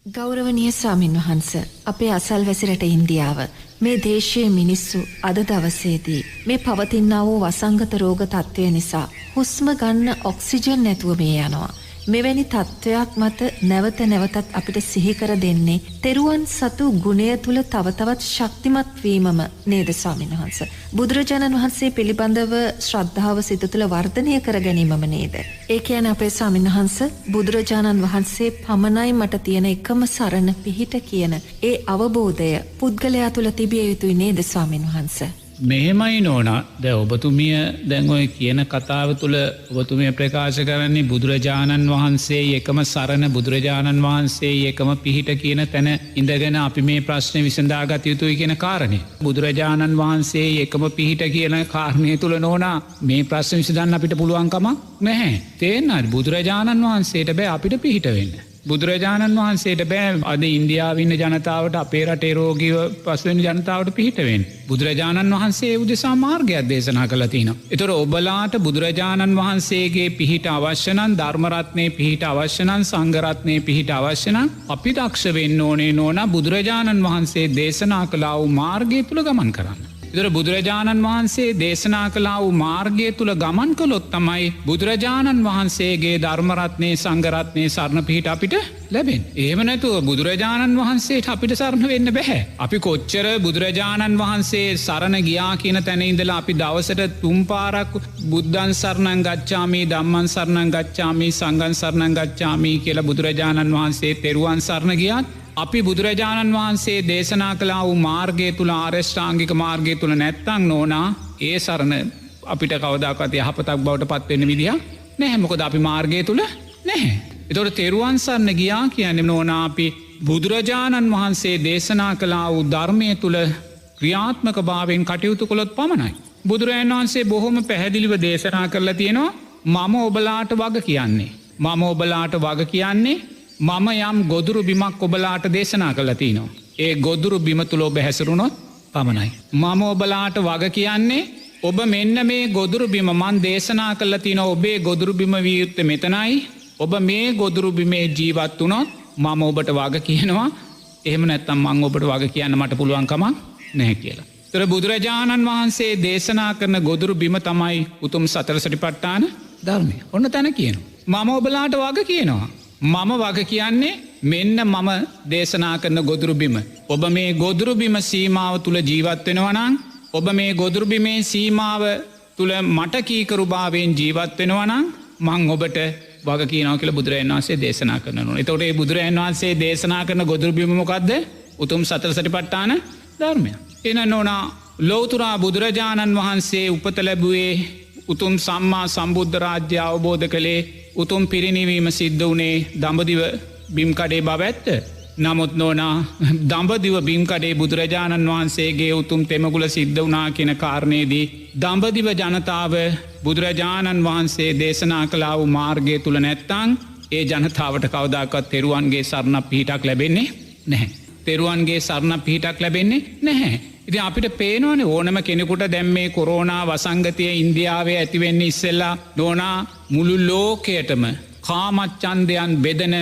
ගෞරවනීය ස්වාමින් වහන්ස අපේ අසල්වැසි රට ඉන්දියාව මේ දේශයේ මිනිස්සු අද දවසේදී මේ පවතිනා වූ වසංගත රෝග තත්ත්වය නිසා හුස්ම ගන්න ඔක්සිජන් නැතුව මේ යනවා. මෙවැනි තත්ත්වයක් මත නැවත නැවතත් අපිට සිහි කර දෙන්නේ තෙරුවන් සතු ගුණය තුල තව තවත් ශක්තිමත් වීමම නේද ස්වාමින් වහන්ස. බුදුරජාණන් වහන්සේ පිළිබඳව ශ්‍රද්ධාව සිත තුළ වර්ධනය කර ගැනීමම නේද. ඒ කියන්නේ අපේ ස්වාමින් වහන්ස බුදුරජාණන් වහන්සේ පමණයි මට තියෙන එකම සරණ පිහිට කියන ඒ අවබෝධය පුද්ගලයා තුළ තිබිය යුතුයි නේද ස්වාමින් වහන්ස. මෙහෙමයි නෝනා දැ ඔබතුමිය දැන් ඔය කියන කතාව තුළ ඔබතුමිය ප්‍රකාශ කරන්නේ බුදුරජාණන් වහන්සේ එකම සරණ බුදුරජාණන් වහන්සේ එකම පිහිට කියන තැන ඉඳගෙන අපි මේ ප්‍රශ්නය විසඳාගත යුතුයි කියන කාරණය. බුදුරජාණන් වහන්සේ එකම පිහිට කියන කාරණය තුළ නෝනා මේ ප්‍රශ්න විසඳන්න අපිට පුළුවන්කමක් නැහැ. තේන්නත් බුදුරජාණන් වහන්සේට බෑ අපිට පිහිට වෙන්න. බුදුරජාණන් වහන්සේට බෑ අද ඉන්දියාවන්න ජනතාවට අපේ රටේ රෝගීව පස්වෙන් ජනතාවට පිහිටවෙන්. බුදුරජාණන් වහන්සේ උදෙසා මාර්ගයක් දේශනා කළ තින. එතොර ඔබලාට බුදුරජාණන් වහන්සේගේ පිහිට අවශ්‍යනන් ධර්මරත්නය පිහිට අවශ්‍යනන් සංගරත්නය පිහිට අවශ්‍යනන් අපි දක්ෂ වෙන්න ඕනේ නෝන බුදුරජාණන් වහන්සේ දේශනා කලා වූ මාර්ගය තුළ ගමන් කරන්න. ඉදර බුදුරජාණන් වහන්සේ දේශනා කලා වූ මාර්ගය තුළ ගමන් කළොත් තමයි බුදුරජාණන් වහන්සේගේ ධර්මරත්නය සංගරත්නය සරණ පිහිට අපිට ලැබෙන්. ඒම නැතුව බුදුරජාණන් වහන්සේට අපිට සරණ වෙන්න බැහැ. අපි කොච්චර බුදුරජාණන් වහන්සේ සරණ ගියා කියන තැනඉදලා අපි දවසට තුම්පාරක් බුද්ධන් සරණං ගච්ඡාමී ධම්මන් සරණං ගච්ඡාමී සංගන් සරණං ගච්ඡාමී කියලා බුදුරජාණන් වහන්සේ තෙරුවන් සරණ ගියත් අපි බුදුරජාණන් වහන්සේ දේශනා කලා වූ මාර්ගය තුළ ආර්ෂ්ඨාංගික මාර්ගය තුළ නැත්තං නෝනා ඒ සරණ අපිට කවදාකත් යහපතක් බවට පත්වෙන්න විදිහ නැහැමොකද අපි මාර්ගය තුළ නැහැ. එතොට තෙරුවන් සරණ ගියා කියන්නේ නෝනා අපි බුදුරජාණන් වහන්සේ දේශනා කලා වූ ධර්මය තුළ ක්‍රියාත්මක භාවෙන් කටයුතු කොළොත් පමණයි. බුදුරජාණන් වහන්සේ බොහොම පැහැදිලිව දේශනා කරලා තියෙනවා මම ඔබලාට වග කියන්නේ. මම ඔබලාට වග කියන්නේ මම යම් ගොදුරු බිමක් ඔබලාට දේශනා කළති නවා. ඒ ගොදුරු බිම තුළ ඔබ හැසරුණොත් පමණයි. මම ඔබලාට වග කියන්නේ ඔබ මෙන්න මේ ගොදුරු බිම මන් දේශනා කළ තින ඔබේ ගොදුරු බිම වියුත්ත මෙතනයි ඔබ මේ ගොදුරු බිමේ ජීවත් වනොත් මම ඔබට වග කියනවා එහෙම නැත්තම් මං ඔබට වග කියන්න මට පුළුවන්කමක් නැහැ කියලා. තර බුදුරජාණන් වහන්සේ දේශනා කරන ගොදුරු බිම තමයි උතුම් සතර සටිපට්ටාන ධර්මය. ඔන්න තැන කියන. මම ඔබලාට වග කියනවා. මම වග කියන්නේ මෙන්න මම දේශනා කරන ගොදුරුබිම. ඔබ මේ ගොදුරුබිම සීමාව තුළ ජීවත්වෙනවනං ඔබ මේ ගොදුරුබිමේ සීමාව තුළ මට කීකරු භාවයෙන් ජීවත්වෙනවනං මං ඔබට වග කියනව කියල බුදුරජන් වන්සේ දේශනා කරනු. එතොටේ බුදුරජන් වන්සේ දේශනා කරන ගොදුරුබිමමොකක්ද උතුම් සතර සටිපට්ටාන ධර්මය. එන නොනා ලෝතුරා බුදුරජාණන් වහන්සේ උපත ලැබුවේ උතුම් සම්මා සම්බුද්ධ රාජ්‍ය අවබෝධ කළේ උතුම් පිරිනිවීම සිද්ධ වනේ දඹදිව බිම්කඩේ බව ඇත්ත. නමුත් නෝනා දඹදිව බිම්කඩේ බුදුරජාණන් වහන්සේගේ උතුම් තෙමගුල සිද්ධ වනා කියෙන කාරණයේදී. දඹදිව ජනතාව බුදුරජාණන් වහන්සේ දේශනා කලා වූ මාර්ගය තුළ නැත්තං ඒ ජනතාවට කවදාකත් තෙරුවන්ගේ සරණ පිහිටක් ලැබෙන්නේ නැහැ. තෙරුවන්ගේ සරණ පිහිටක් ලැබෙන්නේ නැහැ. ඉති අපිට පේනවන ඕනම කෙනෙකුට දැම්මේ කොරෝනා වසංගතය ඉන්දියාවේ ඇතිවෙන්නේ ඉස්සෙල්ලා නෝනා මුළු ලෝකයටම කාමච්චන්දයන් බෙදන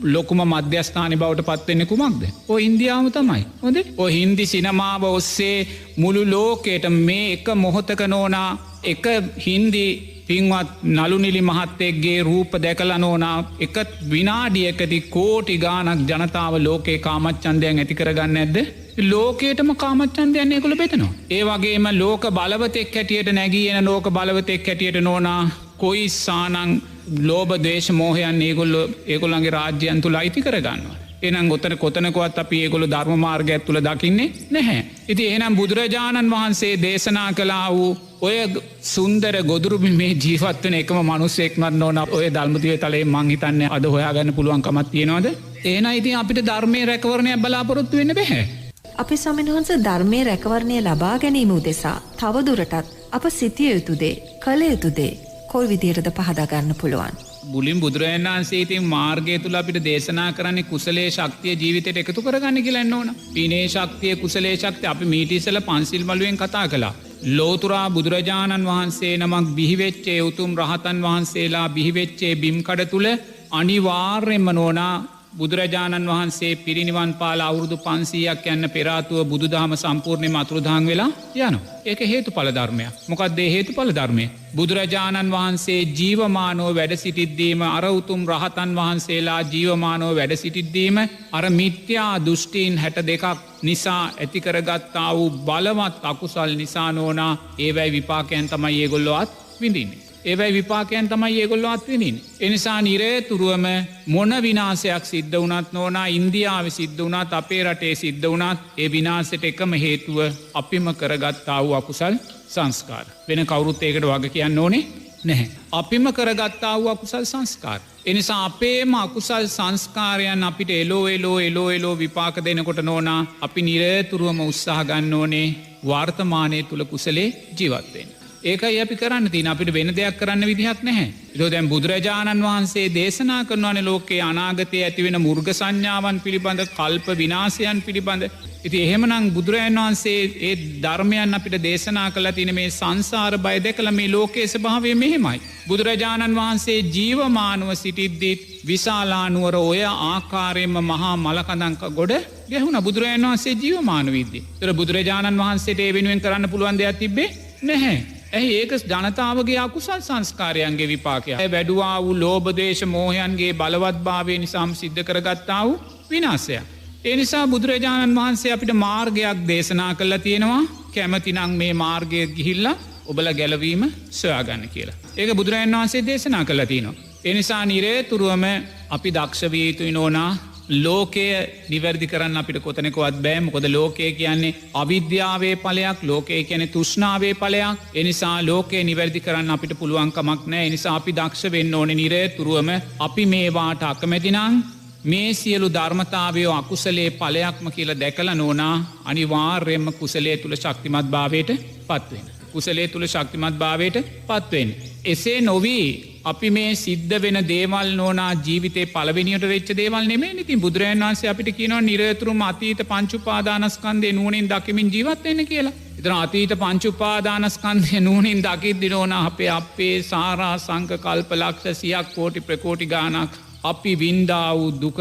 ලොකුම මධ්‍යස්ථානි බවට පත්වෙන්න කුමක්ද. ඔ ඉන්දියාව තමයි හොද ඔ හින්දි සිනමාව ඔස්සේ මුළු ලෝකයට මේ එක මොහොතක නෝනා එක හින්දි පින්වත් නළුනිලි මහත්තෙක්ගේ රූප දැකල නෝනා එක විනාඩියකති කෝටි ගානක් ජනතාව ලෝකයේ කාමච්චන්දයන් ඇති කරගන්න ඇද්ද. ලෝකයටම කාමච්චන්දයන්නේ කොළ බෙතනවා. ඒ වගේම ලෝක බලවතෙක් හැටියට නැගීන ලෝක බලවතෙක් හැටියට නෝනා කොයි සානං ලෝබ දේශ මෝහයන් ඒගොල්ලන්ගේ රාජ්‍යයන් තුළ අයිති කරගන්නවා. එනම් ගොතන කොතනකොත් අපි ඒගොලු ධර්ම මාර්ගයක් තුළ දකින්නේ නැහැ. ඉති එනම් බුදුරජාණන් වහන්සේ දේශනා කලා වූ ඔය සුන්දර ගොදුරුබි මේ ජීවත්වන එකම මනුස්සෙක්මත් නොන ඔය දල්මතිය තලේ මංහිතන්න අද හොයාගන්න පුළුවන්කමත් තියෙනවාද. ඒන ඉතින් අපිට ධර්මය රැකවරණය බලාපොරොත්තු වෙන්න බැහැ. අපි සමින්වහන්ස ධර්මය රැකවරණය ලබා ගැනීම උදෙසා තවදුරටත් අප සිතිය යුතුදේ කළ යුතුදේ කොයි විදියටද පහදාගන්න පුළුවන්. බුලින් බුදුරජන් වන්සේතින් මාර්ගය තුළ අපිට දේශනා කරන්නේ කුසලේ ශක්තිය ජීවිතයට එකතු කරගන්න කියලන්න ඕන. පිනේ ශක්තිය කුසලේ ශක්ති අපි මීටිසල පන්සිල් මලුවෙන් කතා කලා. ලෝතුරා බුදුරජාණන් වහන්සේ නමක් බිහිවෙච්චේ උතුම් රහතන් වහන්සේලා බිහිවෙච්චේ බිම්කඩ තුළ අනිවාර්යෙන්ම නෝනා බුදුරජාණන් වහන්සේ පිරිනිවන් පාල අවුරුදු 500ක් යන්න පෙරාතුව බුදුදහම සම්පූර්ණයෙන්ම අතුරුදහන් වෙලා යනවා. ඒක හේතුඵල ධර්මයක්. මොකක්ද ඒ හේතුඵල ධර්මය? බුදුරජාණන් වහන්සේ ජීවමානව වැඩ සිටිද්දීම අර උතුම් රහතන් වහන්සේලා ජීවමානව වැඩ සිටිද්දීම අර මිත්‍යා දෘෂ්ටීන් 62ක් නිසා ඇතිකරගත්තා වූ බලවත් අකුසල් නිසා නෝනා ඒවැයි විපාකයන් තමයි ඒගොල්ලෝ අත් විඳින්නේ. ඒවැයි විපාකයන් තමයි ඒගොල්ලෝ අත්විඳින්නේ. එනිසා නිරේතුරුවම මොන විනාශයක් සිද්ධ වුණත් නෝනා ඉන්දියාවේ සිද්ධ වුණත් අපේ රටේ සිද්ධ වුණත් ඒ විනාශයට එකම හේතුව අපිම කරගත්තා වූ අකුසල් සංස්කාර. වෙන කවුරුත් ඒකට වග කියන්න ඕනේ නැහැ. අපිම කරගත්තා වූ අකුසල් සංස්කාර. එනිසා අපේම අකුසල් සංස්කාරයන් අපිට එලෝ විපාක දෙනකොට නෝනා අපි නිරේතුරුවම උත්සාහ ගන්න ඕනේ වර්තමානය තුළ කුසලේ ජීවත් වෙන්න. ඒකයි අපි කරන්න තියෙන අපිට වෙන දෙයක් කරන්න විදිහක් නැහැ. ඒක දැන් බුදුරජාණන් වහන්සේ දේශනා කරනවානේ ලෝකයේ අනාගතයේ ඇතිවෙන මුර්ග සංඥාවන් පිළිබඳ කල්ප විනාශයන් පිළිබඳ. ඉතින් එහෙමනම් බුදුරජාණන් වහන්සේ ඒ ධර්මයන් අපිට දේශනා කළා තියෙන මේ සංසාර බය දැකලා මේ ලෝකයේ ස්වභාවය මෙහෙමයි. බුදුරජාණන් වහන්සේ ජීවමානව සිටිද්දී විශාලානුවර ඔය ආකාරයෙන්ම මහා මලකඳක් ගොඩ ගැහුණා බුදුරජාණන් වහන්සේ ජීවමාන විද්දී. ඒතර බුදුරජාණන් වහන්සේට ඒ වෙනුවෙන් කරන්න පුළුවන් දෙයක් තිබ්බේ නැහැ. ඇයි ඒක ජනතාවගේ අකුසල් සංස්කාරයන්ගේ විපාකය. වැඩුවා වූ ලෝභදේශ මෝහයන්ගේ බලවත් භාවය නිසාම සිද්ධ කරගත්තා වූ විනාශයක්. ඒ නිසා බුදුරජාණන් වහන්සේ අපිට මාර්ගයක් දේශනා කළා තියෙනවා. කැමතිනම් මේ මාර්ගය ගිහිල්ලා ඔබලා ගැලවීම සොයාගන්න කියලා. ඒක බුදුරජාණන් වහන්සේ දේශනා කළා තියෙනවා. ඒ නිසා නිරේතුරුවම අපි දක්ෂ විය යුතුයි නෝනා. ලෝකය නිවැරදි කරන්න අපිට කොතනකවත් බෑ. මොකද ලෝකය කියන්නේ අවිද්‍යාවේ ඵලයක්. ලෝකය කියන්නේ තෘෂ්ණාවේ ඵලයක්. ඒ නිසා ලෝකය නිවැරදි කරන්න අපිට පුළුවන් කමක් නැහැ. ඒ නිසා අපි දක්ෂ වෙන්න ඕනේ නිරේතුරුවම අපි මේවාට අකමැති නම් මේ සියලු ධර්මතාවය අකුසලයේ ඵලයක්ම කියලා දැකලා නෝනා අනිවාර්යයෙන්ම කුසලයේ තුල ශක්තිමත් භාවයට පත් වෙන්න. කුසලයේ තුල ශක්තිමත් භාවයට පත් වෙන්න. එසේ නොවි අපි මේ සිද්ධ වෙන දේවල් නෝනා ජීවිතේ පළවෙනියට වෙච්ච දේවල් නෙමෙයි. ඉතින් බුදුරජාණන් වහන්සේ අපිට කියනවා නිරතුරුම අතීත පංච උපාදානස්කන්ධේ නුවණින් දකිමින් ජීවත් වෙන්න කියලා. ඉතින් අතීත පංච උපාදානස්කන්ධේ නුවණින් දකිද්දී නෝනා අපේ සාරා සංක කල්ප ලක්ෂ 100ක් කෝටි ප්‍රකෝටි ගාණක් අපි වින්දා වූ දුක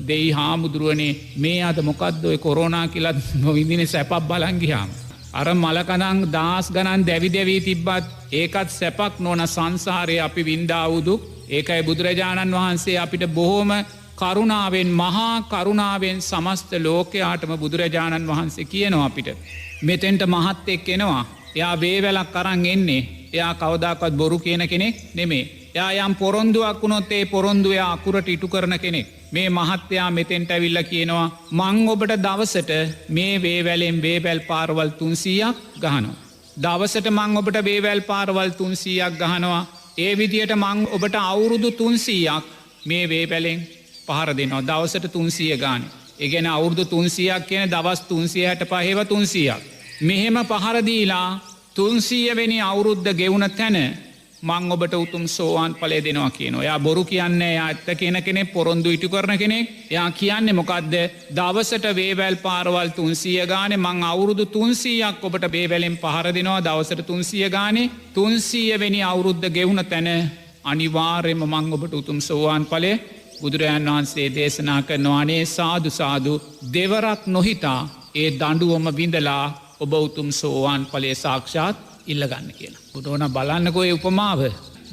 දෙයි හාමුදුරුවනේ මේ අද මොකද්ද ඔය කොරෝනා කියලා නොවිඳින සැපක් බලන් ගියාම අර මලකඳන් දහස් ගණන් දැවි දැවි තිබ්බත් ඒකත් සැපක් නොන සංසාරයේ අපි වින්දා වූ දුක්. ඒකයි බුදුරජාණන් වහන්සේ අපිට බොහොම කරුණාවෙන් මහා කරුණාවෙන් සමස්ත ලෝකයාටම බුදුරජාණන් වහන්සේ කියනවා අපිට මෙතෙන්ට මහත්තෙක් එනවා. එයා වේවැලක් අරන් එන්නේ. එයා කවදාකවත් බොරු කියන කෙනෙක් නෙමෙයි. එයා යම් පොරොන්දුවක් වුණොත් ඒ පොරොන්දුව අකුරට ඉටු කරන කෙනෙක්. මේ මහත්තයා මෙතෙන්ට ඇවිල්ලා කියනවා මං ඔබට දවසට මේ වේවැලෙන් වේවැල් පාරවල් 300ක් ගහනවා. දවසට මං ඔබට වේවැල් පාරවල් 300ක් ගහනවා. ඒ විදියට මං ඔබට අවුරුදු 300ක් මේ වේවැලෙන් පහර දෙනවා. දවසට 300 ගානේ. ඒ කියන්නේ අවුරුදු 300ක් කියන දවස් 365ව 300ක්. මෙහෙම පහර දීලා 300 වෙනි අවුරුද්ද ගෙවුන තැන මං ඔබට උතුම් සෝවාන් ඵලය දෙනවා කියනවා. එයා බොරු කියන්නේ එයා ඇත්ත කියන කෙනෙක් පොරොන්දු ඉටු කරන කෙනෙක්. එයා කියන්නේ මොකද්ද? දවසට වේවැල් පාරවල් 300 ගානේ මං අවුරුදු 300ක් ඔබට වේවැලෙන් පහර දෙනවා. දවසට 300 ගානේ 300 වෙනි අවුරුද්ද ගෙවුන තැන අනිවාර්යයෙන්ම මං ඔබට උතුම් සෝවාන් ඵලය බුදුරජාණන් වහන්සේ දේශනා කරනවා. අනේ සාදු සාදු දෙවරක් නොහිතා ඒ දඬුවම විඳලා ඔබ උතුම් සෝවාන් ඵලය සාක්ෂාත් ඉල්ලගන්න කියලා. බුදුන බලන්නකෝ ඒ උපමාව.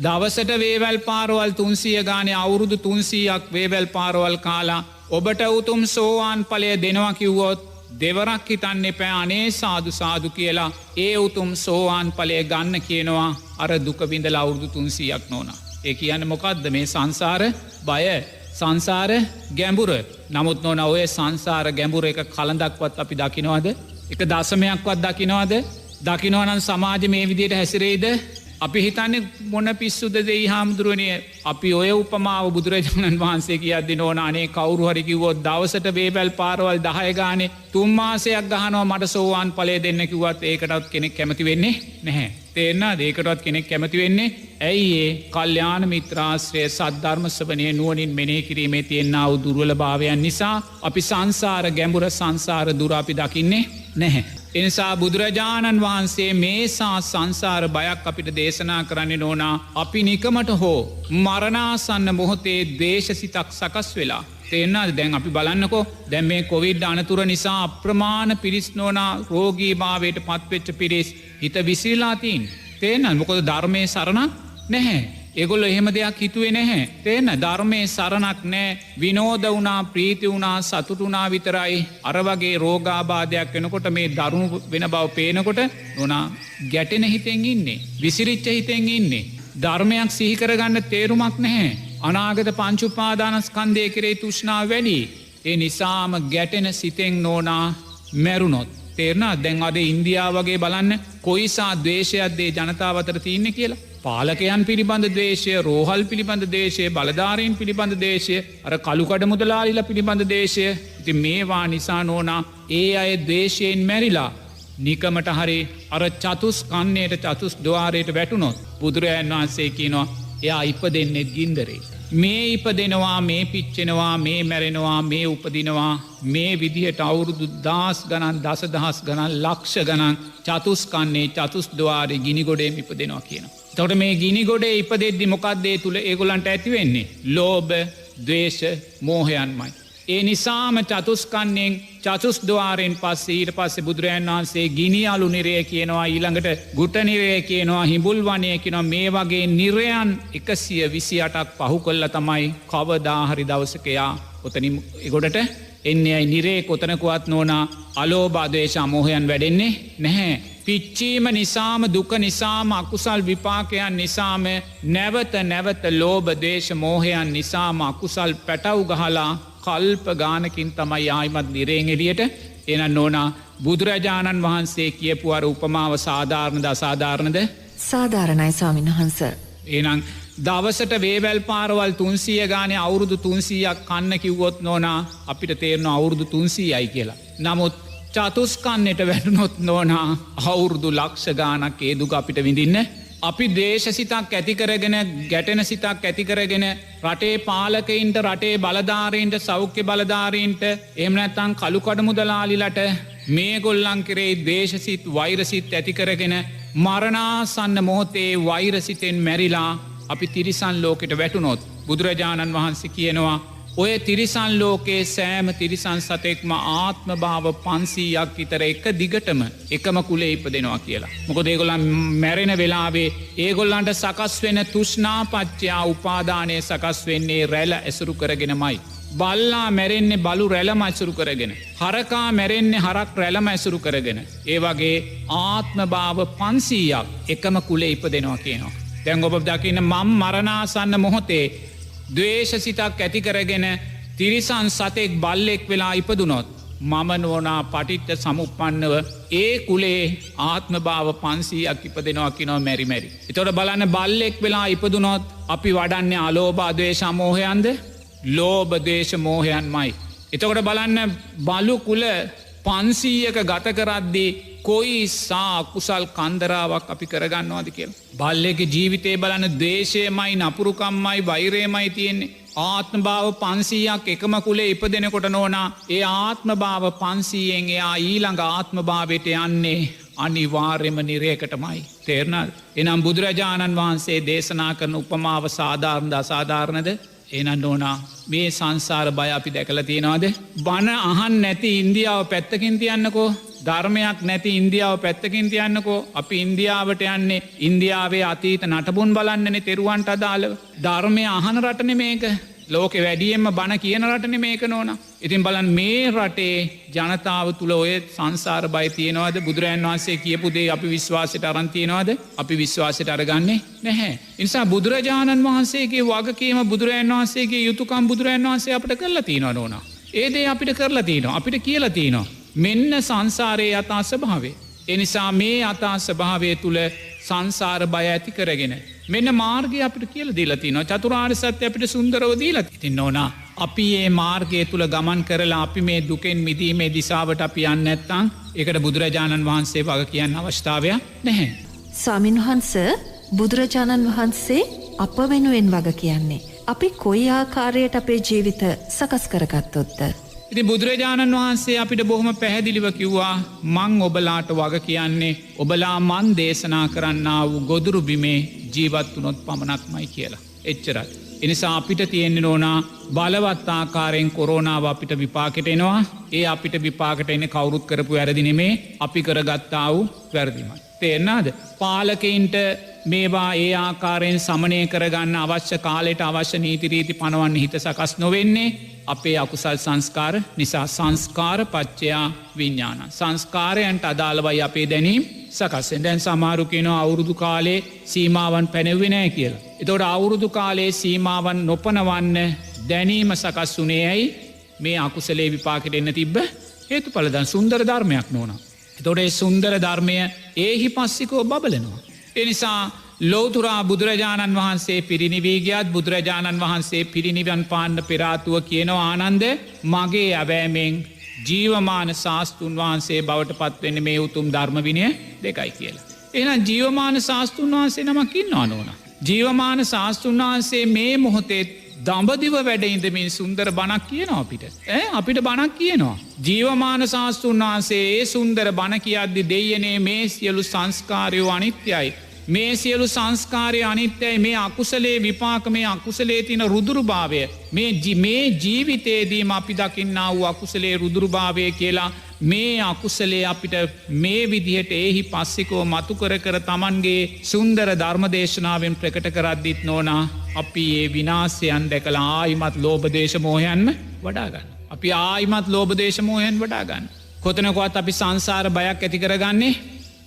දවසට වේවැල් පාරවල් 300 ගානේ අවුරුදු 300ක් වේවැල් පාරවල් කාලා ඔබට උතුම් සෝවාන් ඵලය දෙනවා කිව්වොත් දෙවරක් හිතන්න එපා. අනේ සාදු සාදු කියලා ඒ උතුම් සෝවාන් ඵලය ගන්න කියනවා අර දුක විඳලා අවුරුදු 300ක් නෝනා. ඒ කියන්නේ මොකද්ද? මේ සංසාර බය, සංසාර ගැඹුර. නමුත් නෝනා ඔය සංසාර ගැඹුර එක කලඳක්වත් අපි දකින්නවද? එක දශමයක්වත් දකින්නවද? දකින්නවනම් සමාජ මේ විදියට හැසිරෙයිද? අපි හිතන්නේ මොන පිස්සුද දෙයි හාමුදුරුවනේ. අපි ඔය උපමාව බුදුරජාණන් වහන්සේ කියද්දී නෝනා අනේ කවුරු හරි කිව්වොත් දවසට වේවැල් පාරවල් 10 ගානේ 3 මාසයක් ගහනවා මට සෝවාන් ඵලය දෙන්න කිව්වත් ඒකටවත් කෙනෙක් කැමති වෙන්නේ නැහැ. තේරෙනවද? ඒකටවත් කෙනෙක් කැමති වෙන්නේ ඇයි? ඒ කල්යාණ මිත්‍රාශ්‍රය සද්ධර්ම ශ්‍රවණයේ නුවණින් මෙනෙහි කිරීමේ තියෙනා වූ දුර්වලභාවයන් නිසා අපි සංසාර ගැඹුර සංසාර දුර අපි දකින්නේ නැහැ. එනිසා බුදුරජාණන් වහන්සේ මේසා සංසාර බයක් අපිට දේශනා කරන්න නෝනා අපි නිකමට හෝ මරණාසන්න මොහොතේ දේශසිතක් සකස් වෙලා. තේෙන්න්නද දැන් අපි බලන්නකෝ දැන් මේ කොවිඩ් අනතුර නිසා අප්‍රමාණ පිරිස්නෝනා රෝගී භාවයට පත්වෙච්ච පිරිස් හිත විසිලාතින්. තේනල් මොකොද ධර්මය සරණක් නැහැ. ඒගොල්ල එහෙම දෙයක් හිතුවේ නැහැ. තේන ධර්මය සරණක් නෑ විනෝද වුණා ප්‍රීති වුණා සතුටුනා විතරයි අර වගේ රෝගාබාධයක් වෙනකොට මේ දරුණු වෙන බව පේනකොට නොනා ගැටෙන හිතෙන් ඉන්නේ. විසිරිච්ච හිතෙන් ඉන්නේ. ධර්මයක් සිහිකරගන්න තේරුමක් නැහැ. අනාගත පංචුපාදානස්කන්දය කරේ තුෂ්ණා වැඩි. ඒ නිසාම ගැටෙන සිතෙන් නෝනා මැරුණොත්. තේරණ දැන් අද ඉන්දියාව වගේ බලන්න කොයිසා දවේශයක්දේ ජනතාවතර තියන්න කියලා. පාලකයන් පිළිබඳ දේශය රෝහල් පිළිබඳ දේශය බලධාරයෙන් පිළිබඳ දේශය අර කළුකඩ මුදලාලිල පිළිබඳ දේශය ඉති මේවා නිසා නෝනා ඒ අය දේශයෙන් මැරිලා නිකමට හරි අර චතුස් කන්නේට චතුස් දවාරයට වැටුනොත් බුදුරජාන් වහන්සේ කියනවා එයා ඉප දෙන්නෙත් ගින්දරේ. මේ ඉප දෙනවා මේ පිච්චෙනවා මේ මැරෙනවා මේ උපදිනවා මේ විදිහට අවුරුදු දස් ගණන් දස දහස් ගණන් ලක්ෂ ගණන් චතුස්කන්නේ චතුස් දවාරය ගිනිගොඩේ ඉප දෙනවා කියනවා. තොට මේ ගිනි ගොඩේ ඉපදෙද්දි මොකක්දේ තුළ ඒගොලන්ට ඇතිවෙන්නේ. ලෝභ දවේශ මෝහයන්මයි. ඒ නිසාම චතුස්කන්නෙන් චතුස් දවාරෙන් පස්සේ ඊට පස්සේ බුදුරජාන් වහන්සේ ගිනි අලු නිරය කියනවා ඊළඟට ගුට නිරය කියනවා හිඹුල් වනය කියනවා මේ වගේ නිරයන් 128ක් පහු කොල්ල තමයි කවදාහරි දවසකයා ඔතනින් ගොඩට එන්නේ අයි නිරේ කොතනකුවත් නෝනා අලෝබාදේශ අමෝහයන් වැඩෙන්නේ නැහැ. පිච්චීම නිසාම දුක නිසාම අකුසල් විපාකයන් නිසාම නැවත නැවත ලෝභ දේශ මෝහයන් නිසාම අකුසල් පැටව් ගහලා කල්ප ගානකින් තමයි ආයිමත් නිරේන් එලියට එන නෝනා බුදුරජාණන් වහන්සේ කියපුවර උපමාව සාධාරණද අසාධාරණද සාධාරණයි ස්වාමීන් වහන්ස. එනම් දවසට වේවැල් පාරවල් 300 ගානේ අවුරුදු 300ක් කන්න කිව්වොත් නෝනා අපිට තේරෙන අවුරුදු 300යි කියලා. නමුත් චතුස්කන්නට වැටුනොත් නෝනා අවුරුදු ලක්ෂ ගානක් ඒ දුක අපිට විඳින්න. අපි දේශසිතක් ඇතිකරගෙන ගැටෙන සිතක් ඇතිකරගෙන රටේ පාලකයින්ට රටේ බලධාරීන්ට සෞඛ්‍ය බලධාරීන්ට එමනැත්තං කළුකඩ මුදලාලිලට මේ ගොල්ලන් කරේ දේශසිත් වෛරසිත් ඇතිකරගෙන මරණාසන්න මොහොතේ වෛරසිතෙන් මැරිලා අපි තිරිසන් ලෝකෙට වැටුනොත් බුදුරජාණන් වහන්සේ කියනවා ඔය තිරිසන් ලෝකයේ සෑම තිරිසන් සතෙක්ම ආත්ම භාව 500ක් විතර එක දිගටම එකම කුලේ ඉපදෙනවා කියලා. මොකද ඒගොල්ලන් මැරෙන වෙලාවේ ඒගොල්ලන්ට සකස් වෙන තෘෂ්ණාපච්චයා උපාදානය සකස් වෙන්නේ රැළ ඇසුරු කරගෙනමයි. බල්ලා මැරෙන්නේ බලු රැළම ඇසුරු කරගෙන. හරකා මැරෙන්නේ හරක් රැළම ඇසුරු කරගෙන. ඒ වගේ ආත්ම භාව 500ක් එකම කුලේ ඉපදෙනවා කියනවා. දැන් ඔබ දකින්න මම් මරණාසන්න මොහොතේ දවේශසිතක් ඇතිකරගෙන තිරිසන් සතෙක් බල්ලෙක් වෙලා ඉපදුනොත් මම නෝනා පටිට්ට සමුපන්නව ඒ කුලේ ආත්ම භාව 500ක් ඉපදෙනවා කිනෝ මැරි මැරි. එතොට බලන්න බල්ලෙක් වෙලා ඉපදුනොත් අපි වඩන්නේ අලෝභාදවේශ මෝහයන්ද ලෝභ දේශ මෝහයන්මයි. එතකොට බලන්න බලු කුල 500ක ගත කරද්දී කොයි සා කුසල් කන්දරාවක් අපි කරගන්නවාද කියල. බල්ලෙක ජීවිතය බලන දේශයමයි නපුරුකම්මයි වෛරයමයි තියෙන්නේ. ආත්ම භාව 500ක් එකම කුලේ ඉපදෙනකොට නෝනා ඒ ආත්ම භාව 500යෙන් එයා ඊළඟ ආත්ම භාවයට යන්නේ අනිවාර්යම නිරයකටමයි. තේරණාද? එනම් බුදුරජාණන් වහන්සේ දේශනා කරන උපමාව සාධාරණද අසාධාරණද? එනන් ඕනා මේ සංසාර බය අපි දැකලා තියෙනවාද? බණ අහන් නැති ඉන්දියාව පැත්තකින් තියන්නකෝ ධර්මයක් නැති ඉන්දියාව පැත්තකින් තියන්නකෝ අපි ඉන්දියාවට යන්නේ ඉන්දියාවේ අතීත නටබුන් බලන්නනේ තෙරුවන්ට අදාළව. ධර්මය අහන රටනේ මේක. ලෝකෙ වැඩියෙන්ම බණ කියන රටනේ මේක නෝනා. ඉතින් බලන්න මේ රටේ ජනතාව තුළ ඔය සංසාර බය තියෙනවද? බුදුරජාණන් වහන්සේ කියපු දේ අපි විශ්වාසයට අරන් තියෙනවද? අපි විශ්වාසයට අරගන්නේ නැහැ. ඒ නිසා බුදුරජාණන් වහන්සේගේ වගකීම බුදුරජාණන් වහන්සේගේ යුතුයකම් බුදුරජාණන් වහන්සේ අපිට කරලා තියෙනවා නෝනා. ඒ දේ අපිට කරලා තියෙනවා. අපිට කියලා තියෙනවා. මෙන්න සංසාරයේ යථා ස්වභාවය. ඒ නිසා මේ යථා ස්වභාවය තුළ සංසාර බය ඇති කරගෙන මෙන්න මාර්ගය අපිට කියලා දීලා තියෙනවා. චතුරාර්ය සත්‍ය අපිට සුන්දරව දීලා තියෙනවා නෝනා. අපි මේ මාර්ගය තුල ගමන් කරලා අපි මේ දුකෙන් මිදීමේ දිශාවට අපි යන්නේ නැත්නම් ඒකට බුදුරජාණන් වහන්සේ වග කියන්න අවස්ථාවක් නැහැ. ස්වාමින් වහන්සේ බුදුරජාණන් වහන්සේ අප වෙනුවෙන් වග කියන්නේ අපි කොයි ආකාරයට අපේ ජීවිත සකස් කරගත්තොත්ද? ඉති බුදුරජාණන් වහන්සේ අපිට බොහොම පැහැදිලිව කිව්වා මං ඔබලාට වග කියන්නේ ඔබලා මන් දේශනා කරන්න වූ ගොදුරු බිමේ ජීවත් වනොත් පමණක්මයි කියලා. එච්චරයි. එනිසා අපිට තියෙන්නේ ඕනා බලවත් ආකාරයෙන් කොරෝනාව අපිට විපාකට එනවා. ඒ අපිට විපාකට එන්නේ කවුරුත් කරපු වැරදි නෙමේ අපි කරගත්තා වූ වැරදිමයි. තේරෙනවද? පාලකයින්ට මේවා ඒ ආකාරයෙන් සමනය කරගන්න අවශ්‍ය කාලයට අවශ්‍ය නීති රීති පනවන්න හිත සකස් නොවෙන්නේ අපේ අකුසල් සංස්කාර නිසා. සංස්කාර පච්චයා විඤ්ඥාන. සංස්කාරයන්ට අදාළවයි අපේ දැනීම් සකස්සෙන්. දැන් සමාරු කියනවා අවුරුදු කාලේ සීමාවන් පැනෙව්වෙනෑ කියලා. එතොට අවුරුදු කාලේ සීමාවන් නොපනවන්න දැනීම සකස් වනේ ඇයි මේ අකුසලේ විපාකට එන්න තිබ්බ හේතු පලදන් සුන්දර ධර්මයක් නොන. එතොට සුන්දර ධර්මය ඒහි පස්සිකෝ බබලනවා. එනිසා ලෝතුරා බුදුරජාණන් වහන්සේ පිරිනිවීගියත් බුදුරජාණන් වහන්සේ පිරිනිවන් පාන්න පෙරාතුව කියනවා ආනන්ද මගේ ඇවෑමෙන් ජීවමාන ශාස්තුන් වහන්සේ බවට පත්වෙන්න මේ උතුම් ධර්ම විනය දෙකයි කියලා. එනම් ජීවමාන ශාස්තුන් වහන්සේ නමකින් නොන. ජීවමාන ශාස්තුන් වහන්සේ මේ මොහොතේ දඹදිව වැඩඉදමින් සුන්දර බණක් කියනවා අපිට. අපිට බණක් කියනවා. ජීවමාන ශාස්තුන් වහන්සේ ඒ සුන්දර බණ කියද්දි දෙයනේ මේ සියලු සංස්කාරයෝ අනිත්‍යයි. මේ සියලු සංස්කාරය අනිත්‍යයි මේ අකුසලේ විපාක මේ අකුසලේ තින රුදුරු භාවය මේ ජීවිතයේදීම අපි දකින්නා වූ අකුසලේ රුදුරු භාවය කියලා මේ අකුසලේ අපිට මේ විදිහට එහි පස්සිකෝ මතු කර තමන්ගේ සුන්දර ධර්මදේශනාවෙන් ප්‍රකට කරද්දිත් නෝනා අපි ඒ විනාසයන් දැකලා ආයිමත් ලෝබදේශමෝහයන්ම වඩාගන්න. අපි ආයිමත් ලෝබදේශමෝහයන් වඩාගන්න. කොතනකොත් අපි සංසාර බයක් ඇති කරගන්නේ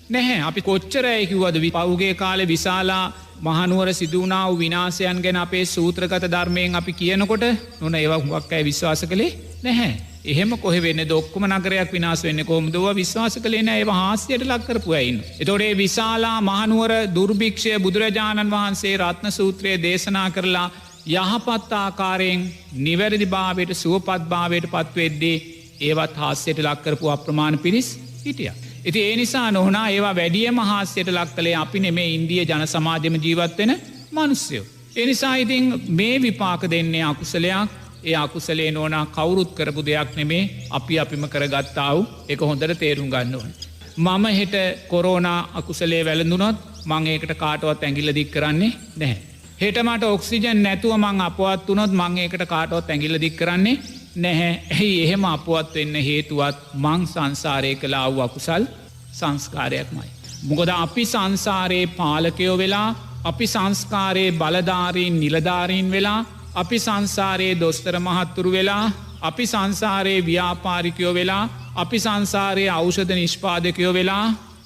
නැහැ. අපි කොච්චරයකිවද පවුගේ කාලෙ විශාලා මහනුවර සිදුවනාව විනාසයන් ගැන අපේ සූත්‍රගත ධර්මයෙන් අපි කියනකොට නොන ඒවක්ක් ඇයි විශ්වාස කළේ නැහැ. එහෙම කොහෙවෙන්න දොක්කම නගරයක් විනාස වෙන්න කොමදුව විශ්වාස කළේ නෑ ඒව හාස්‍යයට ලක්කරපුයයින්න. එතොඩේ විශාලා මහනුවර දුර්භික්ෂය බුදුරජාණන් වහන්සේ රත්න සූත්‍රය දේශනා කරලා යහපත් ආකාරයෙන් නිවැරදි භාවයට සුවපත් භාවයට පත්වෙද්දේ ඒවත් හාස්‍යයට ලක්කරපු අප්‍රමාණ පිරිස් හිටිය. ඉති ඒ නිසා නොහනා ඒවා වැඩිය මහාස්‍යයට ලක් කළේ අපි නෙමේ ඉන්දිය ජන සමාජම ජීවත්වෙන මනුස්්‍යයෝ. එනිසා ඉතින් මේ විපාක දෙන්නේ අකුසලයක් ඒ අකුසලේ නෝනා කවුරුත් කරපු දෙයක් නෙමේ අපි අපිම කරගත්තාව එක හොඳට තේරුම් ගන්න ඕන. මම හෙට කොරෝනා අකුසලේ වැළඳුනොත් මං ඒකට කාටවත් ඇගිල්ල දික් කරන්නේ නැහැ. හෙටමට ඔක්සිජන් නැතුව මං අපවත් වනොත් මං ඒකට කාටවත් ඇගිල්ල දික් කරන්නේ නැහැ. ඇයි එහෙම අපවත් වෙන්න හේතුවත් මං සංසාරය කලා වූ අකුසල් සංස්කාරයක්මයි. මොකද අපි සංසාරයේ පාලකයෝ වෙලා අපි සංස්කාරයේ බලධාරීන් නිලධාරීන් වෙලා අපි සංසාරයේ දොස්තර මහත්තුරු වෙලා අපි සංසාරයේ ව්‍යාපාරිකයෝ වෙලා අපි සංසාරයේ ඖෂධ නිෂ්පාදකයෝ වෙලා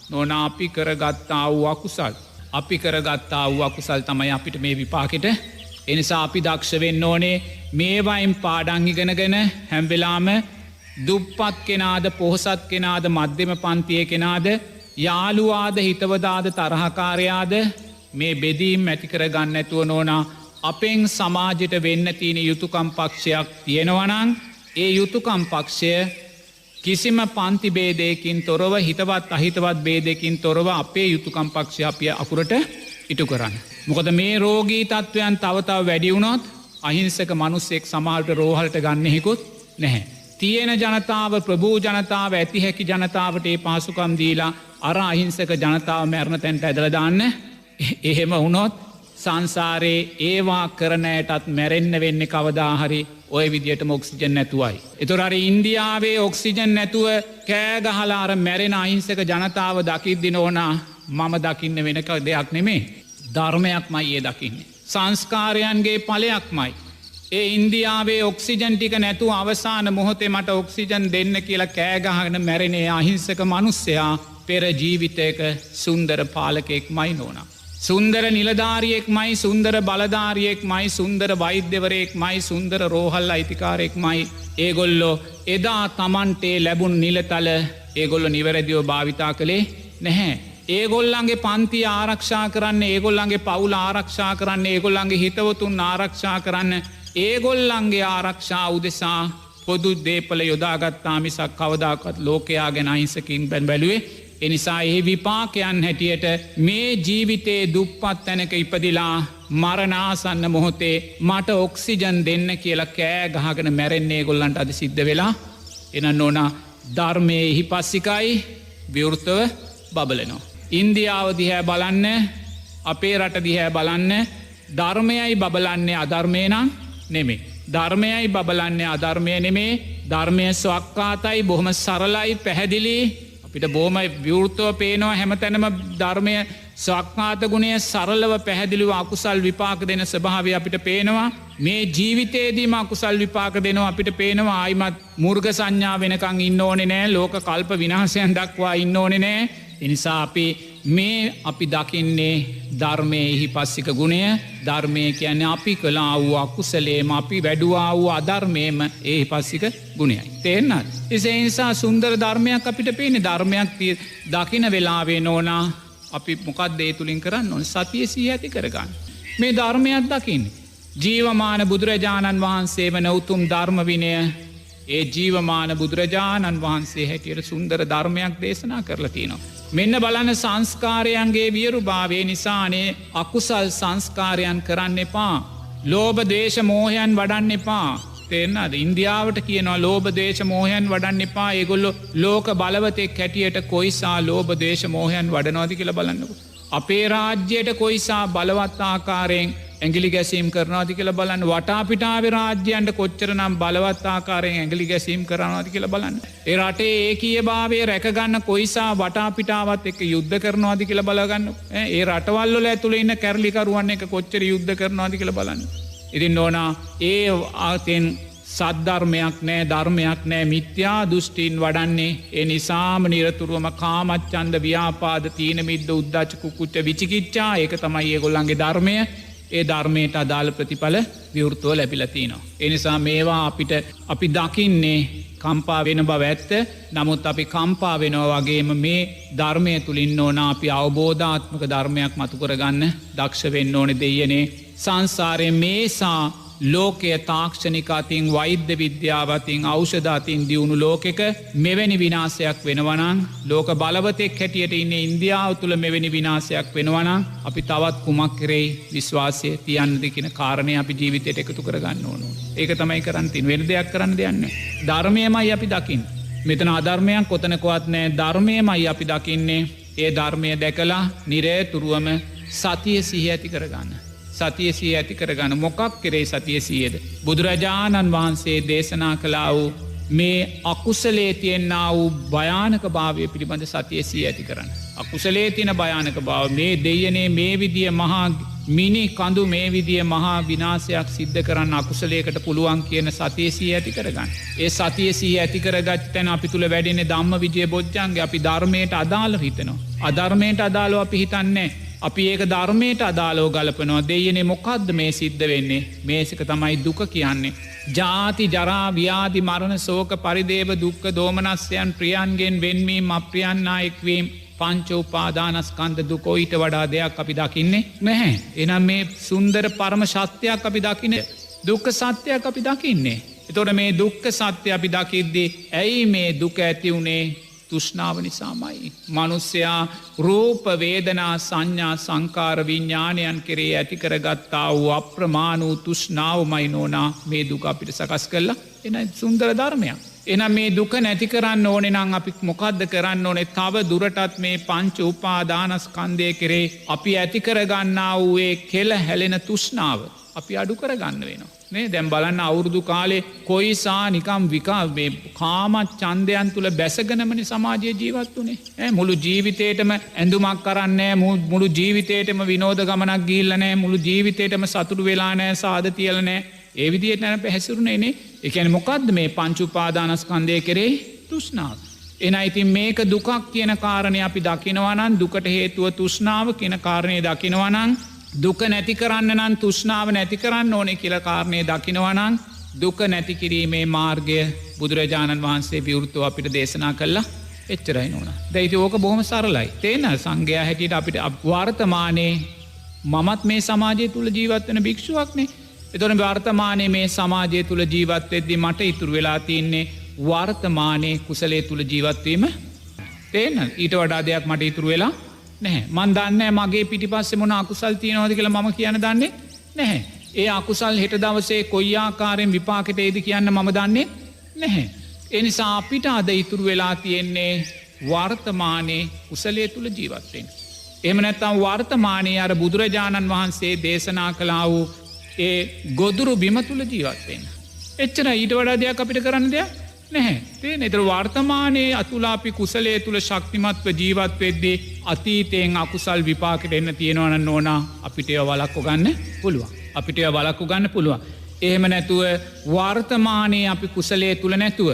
නොන අපි කරගත්තා වූ අකුසල්. අපි කරගත්තා වූ අකුසල් තමයි අපිට මේ විපාකට. එනිසා අපි දක්ෂ වෙන්න ඕනේ මේවයින් පාඩංගිගෙනගෙන හැම්වෙලාම දුප්පත් කෙනාද පොහොසත් කෙනාද මධ්‍යම පන්තිය කෙනාද යාළුවාද හිතවදාද තරහකාරයාද මේ බෙදීම් ඇතිකර ගන්න ඇතුව නෝනා අපෙන් සමාජයට වෙන්න තියෙන යුතුකම් පක්ෂයක් තියෙනවනං ඒ යුතුකම් පක්ෂය කිසිම පන්ති බේදයකින් තොරව හිතවත් අහිතවත් බේදකින් තොරව අපේ යුතුකම් පක්ෂය අපිය අකුරට ඉටු කරන්න. මොකද මේ රෝගී තත්ත්වයන් තවතාව වැඩිවුණොත් අහිංසක මනුස්සෙක් සමාල්ට රෝහලට ගන්නෙහිකුත් නැහැ. තියෙන ජනතාව ප්‍රභූ ජනතාව ඇති හැකි ජනතාවට ඒ පාසුකම් දීලා අර අහිංසක ජනතාව මැරණ තැන්ට ඇදලදාන්න එහෙම වුණොත් සංසාරයේ ඒවා කරනයටත් මැරෙන්න්න වෙන්න කවදාහරි ඔය විදියට ඔක්සිජන් නැතුවයි. එතුරර ඉන්දියාවේ ඔක්සිජන් නැතුව කෑගහලාර මැරෙන අහිංසක ජනතාව දකිද්දි නෝනා මම දකින්න වෙනක දෙයක් නෙමේ ධර්මයක්මයි ඒ දකින්නේ. සංස්කාරයන්ගේ පලයක්මයි. ඒ ඉන්දියාවේ ඔක්සිජන් ටික නැතු අවසාන මොහොතේ මට ඔක්සිජන් දෙන්න කියලා කෑගහගෙන මැරෙනේ අහිංසක මනුස්සයා පෙර ජීවිතයක සුන්දර පාලකෙක් මයි නෝනා. සුන්දර නිලධාරියෙක් මයි සුන්දර බලධාරියෙක් මයි සුන්දර වෛද්‍යවරයෙක් මයි සුන්දර රෝහල් අයිතිකාරයෙක් මයි ඒගොල්ලෝ එදා තමන්ටේ ලැබුන් නිලතල ඒගොල්ලො නිවැරදියෝ භාවිතා කළේ නැහැ. ඒගොල්ලන්ගේ පන්ති ආරක්ෂා කරන්න ඒගොල්ලන්ගේ පවුල ආරක්ෂා කරන්න ඒගොල්ලන්ගේ හිතවතුන් ආරක්ෂා කරන්න ඒගොල්ලන්ගේ ආරක්ෂා උදෙසා පොදු දේපල යොදාගත්තා මිසක් කවදාකත් ලෝකයා ගැන අහිංසකින් බැන් බැලුවේ එනිසා ඒ විපාකයන් හැටියට මේ ජීවිතේ දුප්පත් තැනක ඉපදිලා මරණාසන්න මොහොතේ මට ඔක්සිජන් දෙන්න කියලා කෑ ගහගෙන මැරෙන්නේ ගොල්ලන්ට අද සිද්ධ වෙලා එනන්න ඕනා ධර්මය එහි පස්සිකයි විවෘතව බබලනවා. ඉන්දියාව දිහැ බලන්න අපේ රට දිහැ බලන්න ධර්මයයි බබලන්නේ අධර්මය නම් නෙමේ. ධර්මයයි බබලන්නේ අධර්මය නෙමේ ධර්මය ස්වක්කාතයි බොහොම සරලයි පැහැදිලි අපිට බෝම විවෘතව පේනවා හැම තැනම ධර්මය ස්වක්කාත ගුණය සරලව පැහැදිලිව අකුසල් විපාක දෙන ස්වභාවය අපිට පේනවා මේ ජීවිතයේදීම අකුසල් විපාක දෙනවා අපිට පේනවා ආයිමත් මුර්ග සංඥා වෙනකං ඉන්න ඕනේ නෑ ලෝක කල්ප විනාශයන් දක්වා ඉන්න ඕනේ නෑ එනිසා මේ අපි දකින්නේ ධර්මයෙහි පස්සික ගුණය ධර්මය කියන්නේ අපි කලා වූ අකුසලේම අපි වැඩුවා වූ අධර්මයම ඒ පස්සික ගුණයයි. තේන්නත්. එසේ නිසා සුන්දර ධර්මයක් අපිට පේන්නේ ධර්මයක් දකින වෙලාවේ නෝනා අපි මොකක් දේ තුළින් කරන්න ඕන සතිය සිහි ඇති කරගන්න. මේ ධර්මයක් දකින්නේ. ජීවමාන බුදුරජාණන් වහන්සේ වන උතුම් ධර්ම විනය ඒ ජීවමාන බුදුරජාණන් වහන්සේ හැටියට සුන්දර ධර්මයක් දේශනා කරලා තියනවා. මෙන්න බලන සංස්කාරයන්ගේ වියරු භාවය නිසානේ අකුසල් සංස්කාරයන් කරන්න එපා. ලෝභ දේශ මෝහයන් වඩන්න එපා. තේරෙනවද? ඉන්දියාවට කියනවා ලෝභ දේශ මෝහයන් වඩන්න එපා. ඒගොල්ලෝ ලෝක බලවතෙක් හැටියට කොයිසා ලෝභ දේශ මෝහයන් වඩනවද කියලා බලන්නකෝ. අපේ රාජ්‍යයට කොයිසා බලවත් ආකාරයෙන් ඇගිලි ගැසීම් කරනවාති කියලා බලන්න වටාපිටාව රාජ්‍යයන්ට කොච්චරනම් බලවත් ආකාරයෙන් ඇගිලි ගැසීම් කරනවාති කියලා බලන්න. ඒ රටේ ඒ කිය භාවය රැකගන්න කොයිසා වටාපිටාවත් එක යුද්ධ කරනවාති කියලා බලගන්න. ඒ රටවල්ල ඇතුළ ඉන්න කැරලිකරුවන් එක කොච්චර යුද්ධ කරනවාති කියලා බලන්න. ඉතින් ඕනා ඒ ආතෙන් සද්ධර්මයක් නෑ ධර්මයක් නෑ මිත්‍යා දෘෂ්ටීන් වඩන්නේ ඒ නිසාම නිරතුරුවම කාමච්චන්ද ව්‍යාපාද තීන මිද්ද උද්දච්ච කුකුච්ච විචිකිච්ඡා ඒක තමයි ඒගොල්ලන්ගේ ධර්මය. ඒ ධර්මයට අදාළ ප්‍රතිඵල විවෘතව ලැබිලා තිනවා. ඒ නිසා මේවා අපිට අපි දකින්නේ කම්පා වෙන බව ඇත්ත. නමුත් අපි කම්පා වෙනවා වගේම මේ ධර්මය තුලින් ඕන අපි අවබෝධාත්මක ධර්මයක් මතු කරගන්න දක්ෂ වෙන්න ඕනේ දෙයනේ. සංසාරයේ මේසා ලෝකය තාක්ෂණික අතින් වෛද්‍ය විද්‍යාව අතින් ඖෂධ අතින් දියුණු ලෝකෙක මෙවැනි විනාශයක් වෙනවනම් ලෝක බලවතෙක් හැටියට ඉන්නේ ඉන්දියාව තුළ මෙවැනි විනාශයක් වෙනවනම් අපි තවත් කුමක් කරෙයි විශ්වාසය තියන්නද කියන කාරණය අපි ජීවිතයට එකතු කරගන්න ඕන. ඒක තමයි කරන්න තියෙන්නේ. වෙන දෙයක් කරන්න දෙයක් නැහැ. ධර්මයමයි අපි දකින්නේ. මෙතන අධර්මයක් කොතනකවත් නැහැ. ධර්මයමයි අපි දකින්නේ. ඒ ධර්මය දැකලා නිරතුරුවම සතිය සිහිය ඇති කරගන්න. සතිය සිහිය ඇති කරගන්න මොකක් කරේ සතිය සිහියද බුදුරජාණන් වහන්සේ දේශනා කළා වූ මේ අකුසලේ තියෙනා වූ භයානක භාවය පිළිබඳ සතිය සිහිය ඇති කරන්න. අකුසලේ තියෙන භයානක භාව මේ දෙයනේ මේ විදිය මහා මිනි කඳු මේ විදිය මහා විනාශයක් සිද්ධ කරන්න අකුසලයකට පුළුවන් කියන සතිය සිහිය ඇති කරගන්න. ඒ සතිය සිහිය ඇති කරගත් තැන අපි තුල වැඩෙන්නේ ධම්මවිජය බොජ්ජංගේ අපි ධර්මයට අදාළව හිතනවා. අධර්මයට අදාළව අපි හිතන්නේ අපි ඒක ධර්මයට අදාළෝ ගලපනවා දෙයනේ මොකක්ද මේ සිද්ධ වෙන්නේ මේසක තමයි දුක කියන්නේ. ජාති ජරා ව්‍යාධි මරණ සෝක පරිදේව දුක්ඛ දෝමනස්යන් ප්‍රියන්ගෙන් වෙන්වීම අප්‍රියන්නා එක්වීම පංච උපාදානස්කන්ධ දුක ඊට වඩා දෙයක් අපි දකින්නේ නැහැ. එහෙනම් මේ සුන්දර පරම සත්‍යයක් අපි දකින්නේ දුක්ඛ සත්‍යයක් අපි දකින්නේ. එතකොට මේ දුක්ඛ සත්‍ය අපි දකිද්දී ඇයි මේ දුක ඇති උනේ තුෂ්ණාව නිසාමයි. මනුස්සයා රූප වේදනා සංඥා සංකාර විඤ්ඥානයන් කෙරේ ඇතිකරගත්තා වූ අප්‍රමාණ වූ තුෂ්ණාවමයි නෝනා මේ දුක අපිට සකස් කරලා එන සුන්දර ධර්මයක්. එනම් මේ දුක නැති කරන්න ඕනෙ නං අපි මොකක්ද කරන්න ඕනේ තව දුරටත් මේ පංච උපාදානස්කන්ධය කෙරේ අපි ඇතිකරගන්නා වූේ කෙල හැලෙන තුෂ්ණාව අපි අඩු කරගන්න වෙනවා. මේ දැම් බලන්න අවුරුදු කාලේ කොයිසා නිකම් කාමත් චන්දයන් තුළ බැසගනමනි සමාජය ජීවත් වනේ මුළු ජීවිතේටම ඇඳුමක් කරන්නේ මුළු ජීවිතේටම විනෝද ගමනක් ගිල්ලනෑ මුළු ජීවිතේටම සතුරු වෙලානෑ සාධ තියලනෑ ඒ විදියට නැන පැහැසුරුණේනේ එකැන මොකක්ද මේ පංචුපාදානස්කන්දය කරේ තුෂ්නාව. එන ඉතින් මේක දුකක් කියන කාරණය අපි දකිනවනන් දුකට හේතුව තුෂ්නාව කියන කාරණය දකිනවනං දුක නැති කරන්න නම් තුෂ්නාව නැති කරන්න ඕනෙ කියල කාරණය දකිනවනං දුක නැති කිරීමේ මාර්ගය බුදුරජාණන් වහන්සේ විවෘතව අපිට දේශනා කල්ලා එච්චරයි නොන දැයිති ඕක බොහොම සරලයි තේන සංඝයා හැටියට අපිට වර්තමානයේ මමත් මේ සමාජය තුළ ජීවත්වන භික්ෂුවක්නේ එතොන වර්තමානය මේ සමාජය තුළ ජීවත්වෙද්දි මට ඉතුරු වෙලා තියන්නේ වර්තමානය කුසලේ තුළ ජීවත්වීම තේන්න ඊට වඩා දෙයක් මට ඉතුරු වෙලා නැහැ. මන් දන්නේ මගේ පිටිපස්සේ මොන අකුසල් තියෙනවද කියලා මම කියන්න දන්නේ නැහැ. ඒ අකුසල් හෙට දවසේ කොයි ආකාරයෙන් විපාකෙට එයිද කියන්න මම දන්නේ නැහැ. ඒ නිසා අපිට අද ඉතුරු වෙලා තියෙන්නේ වර්තමානයේ කුසලයේ තුල ජීවත් වෙන්න. එහෙම නැත්නම් වර්තමානයේ අර බුදුරජාණන් වහන්සේ දේශනා කළා වූ ඒ ගොදුරු බිම තුල ජීවත් වෙන්න. එච්චර ඊට වඩා දෙයක් අපිට කරන්න දෙයක් නැහැ. තේන ඒතර වර්තමානයේ අතුලා අපි කුසලයේ තුල ශක්තිමත්ව ජීවත් වෙද්දී අතීතයෙන් අකුසල් විපාකෙට එන්න තියෙනවා නම් ඕනා අපිට ඒව වළක්ව ගන්න පුළුවන්. අපිට ඒව වළක්ව ගන්න පුළුවන්. එහෙම නැතුව වර්තමානයේ අපි කුසලයේ තුල නැතුව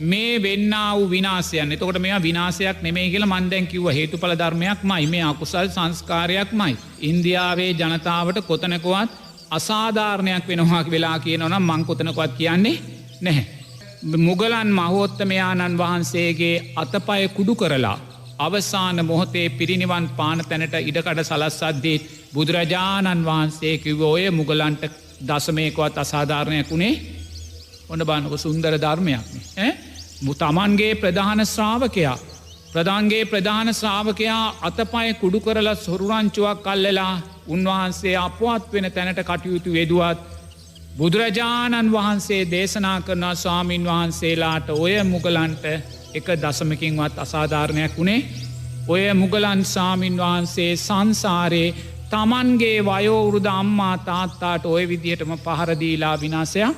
මේ වෙන්නා වූ විනාශයන්. එතකොට මේවා විනාශයක් නෙමෙයි කියලා මම දැන් කිව්වා. හේතුඵල ධර්මයක්මයි. මේ අකුසල් සංස්කාරයක්මයි. ඉන්දියාවේ ජනතාවට කොතනකවත් අසාධාරණයක් වෙනවා වෙලා කියනවා නම් මං කොතනකවත් කියන්නේ නැහැ. මුගලන් මහෝත්තමයාණන් වහන්සේගේ අතපය කුඩු කරලා අවසාන මොහොතේ පිරිනිවන් පාන තැනට ඉඩකඩ සලස්සද්දී බුදුරජාණන් වහන්සේ කිව්ව ඔය මුගලන්ට දශමයකවත් අසාධාරණයක් වුණේ ඔන්න බලන්නකො සුන්දර ධර්මයක්නේ. තමන්ගේ ප්‍රධාන ශ්‍රාවකයා අතපය කුඩු කරලා සොරුරංචුවක් අල්ලලා උන්වහන්සේ අපවත් වෙන තැනට කටයුතු වෙදුවත් බුදුරජාණන් වහන්සේ දේශනා කරන ස්වාමීන් වහන්සේලාට ඔය මුගලන්ට එක දශමකින්වත් අසාධාරණයක් වුණේ ඔය මුගලන් ස්වාමීන් වහන්සේ සංසාරේ තමන්ගේ වයෝවෘද අම්මා තාත්තාට ඔය විදිහටම පහරදීලා විනාශයක්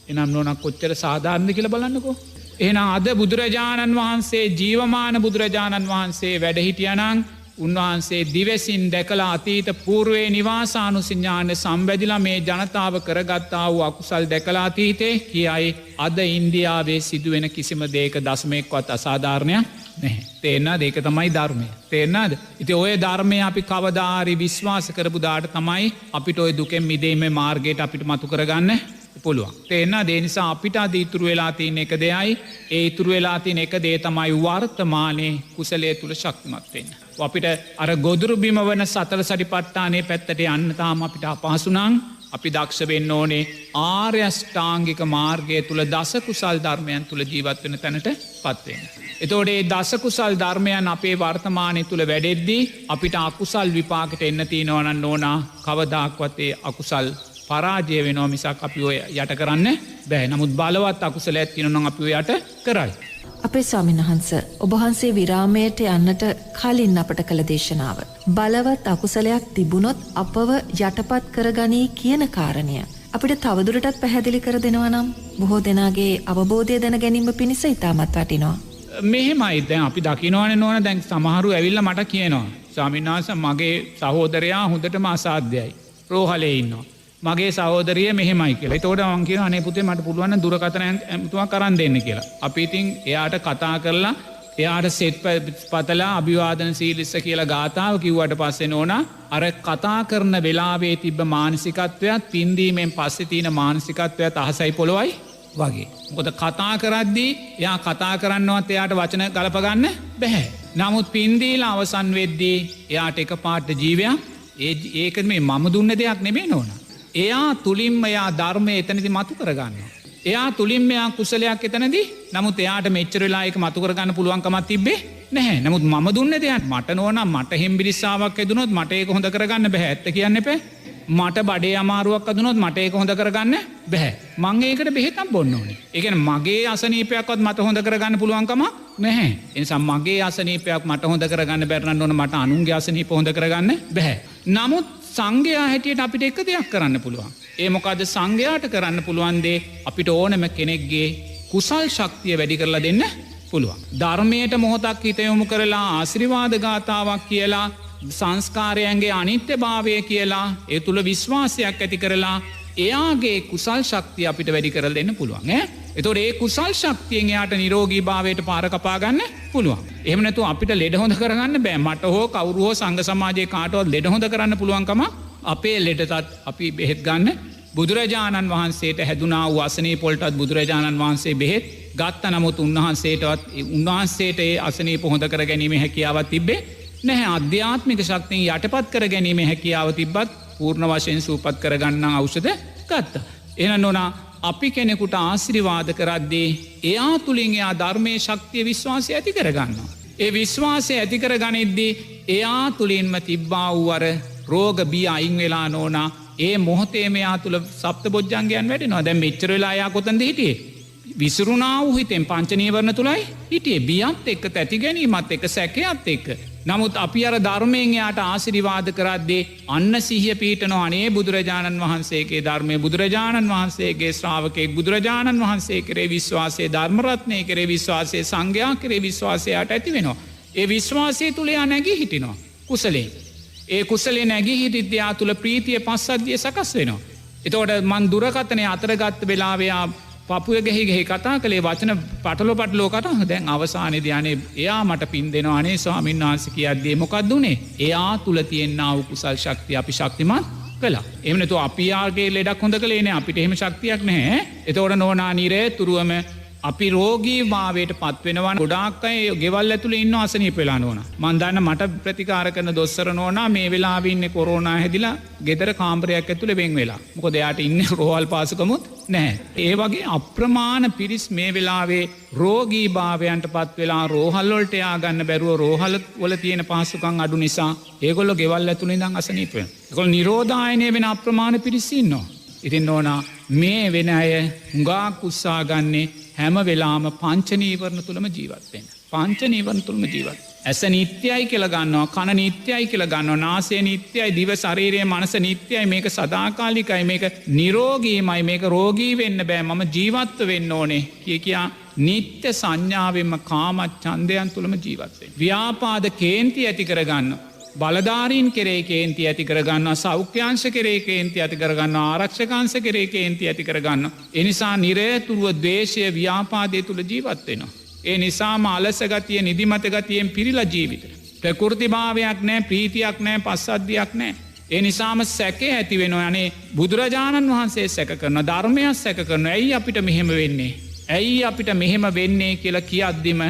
එනම් නොනක් කොච්චර සාධාරණද කියලා බලන්නකෝ. එහෙනම් අද බුදුරජාණන් වහන්සේ ජීවමාන බුදුරජාණන් වහන්සේ වැඩ හිටියානම් උන්වහන්සේ දිවසින් දැකලා අතීත పూర్වේ නිවාසානුසඥාන සම්බැදිලා මේ ජනතාව කරගත්තා වූ අකුසල් දැකලා අතීතේ කියයි අද ඉන්දියාවේ සිදුවෙන කිසිම දෙයක දශමයක්වත් අසාධාරණයක් නැහැ. තේරෙනවද? ඒක තමයි ධර්මය. තේරෙනවද? ඉතින් ඔය ධර්මය අපි කවදාහරි විශ්වාස කරපු දාට තමයි අපිට ඔය දුකෙන් මිදීමේ මාර්ගයට අපිට මතු කරගන්න පුළුවන්. තේරෙනවද? ඒ නිසා අපිට අද ඉතුරු වෙලා තියෙන එක දෙයයි ඒ ඉතුරු වෙලා තියෙන එක දේ තමයි වර්තමානයේ කුසලයේ තුල ශක්තිමත් වෙන්න. අපිට අර ගොදුරු බිම වන සතර සටිපට්ඨානයේ පැත්තට යන්න තාම අපිට අපහසු නම් අපි දක්ෂ වෙන්න ඕනේ ආර්ය අෂ්ටාංගික මාර්ගය තුල දස කුසල් ධර්මයන් තුල ජීවත් වෙන තැනටපත් වෙන්න. එතකොට මේ දස කුසල් ධර්මයන් අපේ වර්තමානයේ තුල වැඩෙද්දී අපිට අකුසල් විපාකෙට එන්න තියෙනවා නම් ඕනා කවදාක්වත් ඒ අකුසල් පරාජය වෙනවා මිසක් අපි ඔය යට කරන්න බෑ. නමුත් බලවත් අකුසලයක් තියෙනවා නම් අපි ඔය යට කරයි. අපේ ස්වාමීන් වහන්ස ඔබ වහන්සේ විරාමයට යන්නට කලින් අපට කළ දේශනාව බලවත් අකුසලයක් තිබුණොත් අපව යටපත් කරගනී කියන කාරණය අපිට තවදුරටත් පැහැදිලි කර දෙනවා නම් බොහෝ දෙනාගේ අවබෝධය දැන ගැනීම පිණිස ඉතාමත් වටිනවා. මෙහෙමයි දැන් අපි දකින්නවනේ නෝන දැන් සමහරු ඇවිල්ලා මට කියනවා ස්වාමීන් වහන්සේ මගේ සහෝදරයා හොඳටම අසාධ්‍යයි රෝහලේ ඉන්නවා මගේ සහෝදරිය මෙහෙමයි කියලා. ඒතකොට මම කියනවා අනේ පුතේ මට පුළුවන් නම් දුරකථන ඇමතුමක් අරන් දෙන්න කියලා. අපි ඉතින් එයාට කතා කරලා එයාට සෙට් පතලා අභිවාදන සීලිස්ස කියලා ගාතාව කිව්වට පස්සේ නෝනා අර කතා කරන වෙලාවේ තිබ්බ මානසිකත්වයත් පින්දීමෙන් පස්සේ තියෙන මානසිකත්වයත් අහසයි පොළොවයි වගේ. මොකද කතා කරද්දී එයා කතා කරන්නවත් එයාට වචන ගලප ගන්න බෑ. නමුත් පින්දීලා අවසන් වෙද්දී එයාට එකපාරට ජීවයක් ඒක මේ මම දුන්න දෙයක් නෙමෙයි නෝනා. එයා තුලින්ම එයා ධර්මය එතනදි මතු කරගන්නවා. එයා තුලින්ම එයා කුසලයක් එතනදි නමුත් එයාට මෙච්චර වෙලා ඒක මතු කරගන්න පුළුවන්කමක් තිබ්බේ නැහැ. නමුත් මම දුන්නේ දෙයක් මට නෝනා මට හෙම්බිරිස්සාවක් ඇදුනොත් මට ඒක හොඳ කරගන්න බෑ. ඇත්ත කියන්න එපා. මට බඩේ අමාරුවක් අදුනොත් මට ඒක හොඳ කරගන්න බෑ. මං ඒකට බෙහෙතක් බොන්න ඕනේ. ඒ කියන්නේ මගේ අසනීපයක්වත් මට හොඳ කරගන්න පුළුවන්කම නැහැ. ඒ නිසා මගේ අසනීපයක් මට හොඳ කරගන්න බැරි නම් මට අනුන්ගේ අසනීප හොඳ කරගන්න බෑ. නමුත් සංඝයා හැටියට අපිට එක දෙයක් කරන්න පුළුවන්. ඒ මොකද සංඝයාට කරන්න පුළුවන් දේ අපිට ඕනම කෙනෙක්ගේ කුසල් ශක්තිය වැඩි කරලා දෙන්න පුළුවන්. ධර්මයට මොහොතක් හිත යොමු කරලා ආශිර්වාද ගාතාවක් කියලා සංස්කාරයන්ගේ අනිත්‍යභාවය කියලා ඒ තුල විශ්වාසයක් ඇති කරලා එයාගේ කුසල් ශක්තිය අපිට වැඩි කරලා දෙන්න පුළුවන්. එතකොට ඒ කුසල් ශක්තියෙන් එයාට නිරෝගී භාවයට පාර කපා ගන්න පුළුවන්. එහෙම නැතුව අපිට ලෙඩ හොඳ කරගන්න බෑ. මට හෝ කවුරු හෝ සංඝ සමාජයේ කාටවත් ලෙඩ හොඳ කරන්න පුළුවන්කම අපේ ලෙඩටත් අපි බෙහෙත් ගන්න බුදුරජාණන් වහන්සේට හැදුනා වූ අසනීප වලටත් බුදුරජාණන් වහන්සේ බෙහෙත් ගත්ත. නමුත් උන්වහන්සේට ඒ අසනීප හොඳ කර ගැනීමේ හැකියාවක් තිබ්බේ නැහැ. ආධ්‍යාත්මික ශක්තිය යටපත් කර ගැනීමේ හැකියාව තිබ්බත් පූර්ණ වශයෙන් සූපත් කරගන්න ඖෂධ ගත්තා. එහෙනම් නෝනා අපි කෙනෙකුට ආශිර්වාද කරද්දී එයා තුලින් එයා ධර්මයේ ශක්තිය විශ්වාසය ඇති කරගන්නවා. ඒ විශ්වාසය ඇතිකර ගනිද්දී එයා තුළින්ම තිබ්බා වූ අර රෝග බිය අයින් වෙලා නෝනා ඒ මොහොතේ මෙයා තුළ සප්ත බොජ්ජංගයන් වැඩෙනවා. දැන් මෙච්චර වෙලා එයා කොතනද හිටියේ? විසිරුණා වූ හිතෙන් පංච නීවරණ තුලයි හිටියේ. බියත් එක්ක, තැති ගැනීමත් එක්ක, සැකයත් එක්ක. නමුත් අපි අර ධර්මයෙන් එයාට ආශිර්වාද කරද්දී අන්න සිහිය පිහිටනවා. අනේ බුදුරජාණන් වහන්සේගේ ධර්මයේ, බුදුරජාණන් වහන්සේගේ ශ්‍රාවකෙක්, බුදුරජාණන් වහන්සේ කෙරේ විශ්වාසයේ, ධර්ම රත්නයේ කෙරේ විශ්වාසයේ, සංඝයා කෙරේ විශ්වාසයට ඇති වෙනවා. ඒ විශ්වාසය තුල එයා නැගී හිටිනවා කුසලයෙන්. ඒ කුසලේ නැගී හිටිද්දී එයා තුල ප්‍රීතිය, පස්සද්ධිය සකස් වෙනවා. එතකොට මන් දුරකථනයේ අතරගත් වෙලාවේ පපුය ගෙහි කතා කළේ වචන පටලෝ කතා. දැන් අවසානයේදී අනේ එයා මට පින් දෙනවා. අනේ ස්වාමීන් වහන්සේ කියද්දී මොකක්ද උනේ? එයා තුල තියෙනා වූ කුසල් ශක්තිය අපි ශක්තිමත් කළා. එහෙම නැතු අපි යාගේ ලෙඩක් හොඳ කළේ නෑ. අපිට එහෙම ශක්තියක් නැහැ. එතකොට නෝනා නිරේතුරුවම අපි රෝගී භාවයට පත් වෙනවා. ගොඩාක් අය ගෙවල් ඇතුලේ ඉන්න අසනීප වෙලා නෝනා. මම දන්න මට ප්‍රතිකාර කරන දොස්තර නෝනා මේ වෙලාවේ ඉන්නේ කොරෝනා හැදිලා ගෙදර කාමරයක් ඇතුලේ වෙන් වෙලා. මොකද එයාට ඉන්නේ රෝහල් පාසුකමුත් නැහැ. ඒ වගේ අප්‍රමාණ පිරිස් මේ වෙලාවේ රෝගී භාවයන්ට පත් වෙලා රෝහල් වලට යා ගන්න බැරුව රෝහල් වල තියෙන පහසුකම් අඩු නිසා ඒගොල්ලෝ ගෙවල් ඇතුලේ ඉඳන් අසනීප වෙනවා. ඒගොල්ලෝ නිරෝධායනය වෙන අප්‍රමාණ පිරිස් ඉන්නවා. ඉතින් නෝනා මේ වෙන අය හුඟක් උත්සාහ ගන්නේ හැම වෙලාම පංච නීවරණ තුලම ජීවත් වෙන්න. පංච නීවරණ තුලම ජීවත්. ඇස නිට්ටයයි කියලා ගන්නවා, කන නිට්ටයයි කියලා ගන්නවා, නාසය නිට්ටයයි, දිව, ශරීරය, මනස නිට්ටයයි, මේක සදාකාලිකයි, මේක නිරෝගීමයි, මේක රෝගී වෙන්න බෑ, මම ජීවත්ව වෙන්න ඕනේ කියා නිත්‍ය සංඥාවෙන්ම කාම ඡන්දයන් තුලම ජීවත් වෙන්න. ව්‍යාපාද කේන්ති ඇති කරගන්නවා. බලධාරීන් කෙරේ කේන්ති ඇති කරගන්නවා, සෞඛ්‍යංශ කෙරේ කේන්ති ඇති කරගන්නවා, ආරක්ෂකංශ කෙරේ කේන්ති ඇති කරගන්නවා. ඒ නිසා නිරේතුරුව ද්වේෂය, ව්‍යාපාදයේ තුල ජීවත් වෙනවා. ඒ නිසාම අලස ගතිය, නිදිමත ගතියෙන් පිරීලා ජීවිතේ. ප්‍රකෘතිභාවයක් නැහැ, ප්‍රීතියක් නැහැ, පස්සද්ධියක් නැහැ. ඒ නිසාම සැකේ ඇති වෙනවා. අනේ බුදුරජාණන් වහන්සේ සැක කරනවා, ධර්මයක් සැක කරනවා. ඇයි අපිට මෙහෙම වෙන්නේ? ඇයි අපිට මෙහෙම වෙන්නේ කියලා කියද්දිම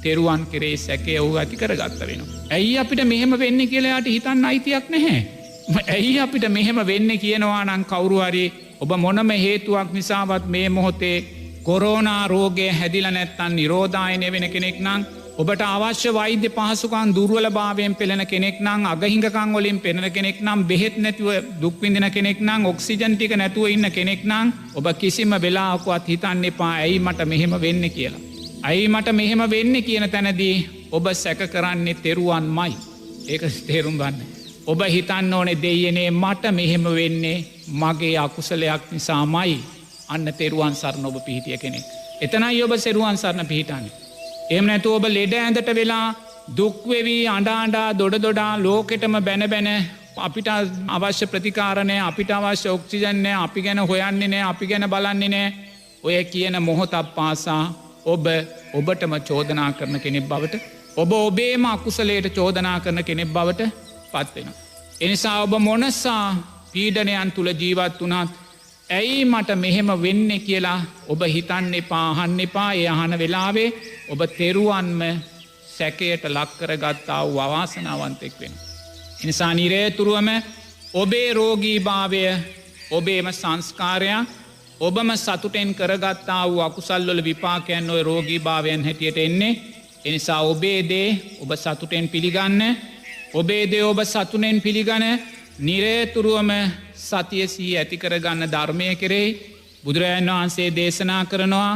තෙරුවන් කෙරේ සැකේ ඔහු ඇති කරගත්ත වෙනවා. ඇයි අපිට මෙහෙම වෙන්නේ කියලා යාට හිතන්න අයිතියක් නැහැ. ඇයි අපිට මෙහෙම වෙන්නේ කියනවා නම් කවුරු හරි ඔබ මොනම හේතුවක් නිසාවත් මේ මොහොතේ කොරෝනා රෝගය හැදිලා නැත්තම් නිරෝධායනය වෙන කෙනෙක් නම්, ඔබට අවශ්‍ය වෛද්‍ය පහසුකම් දුර්වලභාවයෙන් පෙළෙන කෙනෙක් නම්, අගහිඟකම් වලින් පෙළෙන කෙනෙක් නම්, බෙහෙත් නැතුව දුක් විඳින කෙනෙක් නම්, ඔක්සිජන් ටික නැතුව ඉන්න කෙනෙක් නම්, ඔබ කිසිම වෙලාවකවත් හිතන්න එපා ඇයි මට මෙහෙම වෙන්නේ කියලා. ඇයි මට මෙහෙම වෙන්නේ කියන තැනදී ඔබ සැක කරන්නේ තෙරුවන්මයි. ඒක තේරුම් ගන්න. ඔබ හිතන්න ඕනේ දෙයියනේ මට මෙහෙම වෙන්නේ මගේ අකුසලයක් නිසාමයි. අන්න තෙරුවන් සරණ ඔබ පිහිටිය කෙනෙක්. එතනයි ඔබ තෙරුවන් සරණ පිහිටන්නේ. එහෙම නැතුව ඔබ ලෙඩ ඇඳට වෙලා දුක් වෙවි අඬා දොඩ ලෝකෙටම බැන අපිට අවශ්‍ය ප්‍රතිකාර නැහැ, අපිට අවශ්‍ය ඔක්සිජන් නැහැ, අපි ගැන හොයන්නේ නැහැ, අපි ගැන බලන්නේ නැහැ. ඔය කියන මොහොතක් පාසා ඔබටම චෝදනා කරන කෙනෙක් බවට, ඔබ ඔබේම අකුසලයට චෝදනා කරන කෙනෙක් බවට පත් වෙනවා. එනිසා ඔබ මොනසා පීඩනයන් තුල ජීවත් වුණත් ඇයි මට මෙහෙම වෙන්නේ කියලා ඔබ හිතන්න එපා, අහන්න එපා. ඒ අහන වෙලාවේ ඔබ තෙරුවන්ම සැකයට ලක් කරගත්තා වූ අවාසනාවන්තෙක් වෙනවා. එනිසා නිරේතුරුවම ඔබේ රෝගීභාවය ඔබේම සංස්කාරයක්, ඔබම සතුටෙන් කරගත්තා වූ අකුසල් වල විපාකයන් ඔය රෝගීභාවයන් හැටියට එන්නේ. එනිසා ඔබේ දේ ඔබ සතුටෙන් පිළිගන්න, ඔබේ දේ ඔබ සතුටෙන් පිළිගන්න. නිරේතුරුවම සතිය සිහිය ඇති කරගන්න ධර්මය කෙරෙහි බුදුරජාණන් වහන්සේ දේශනා කරනවා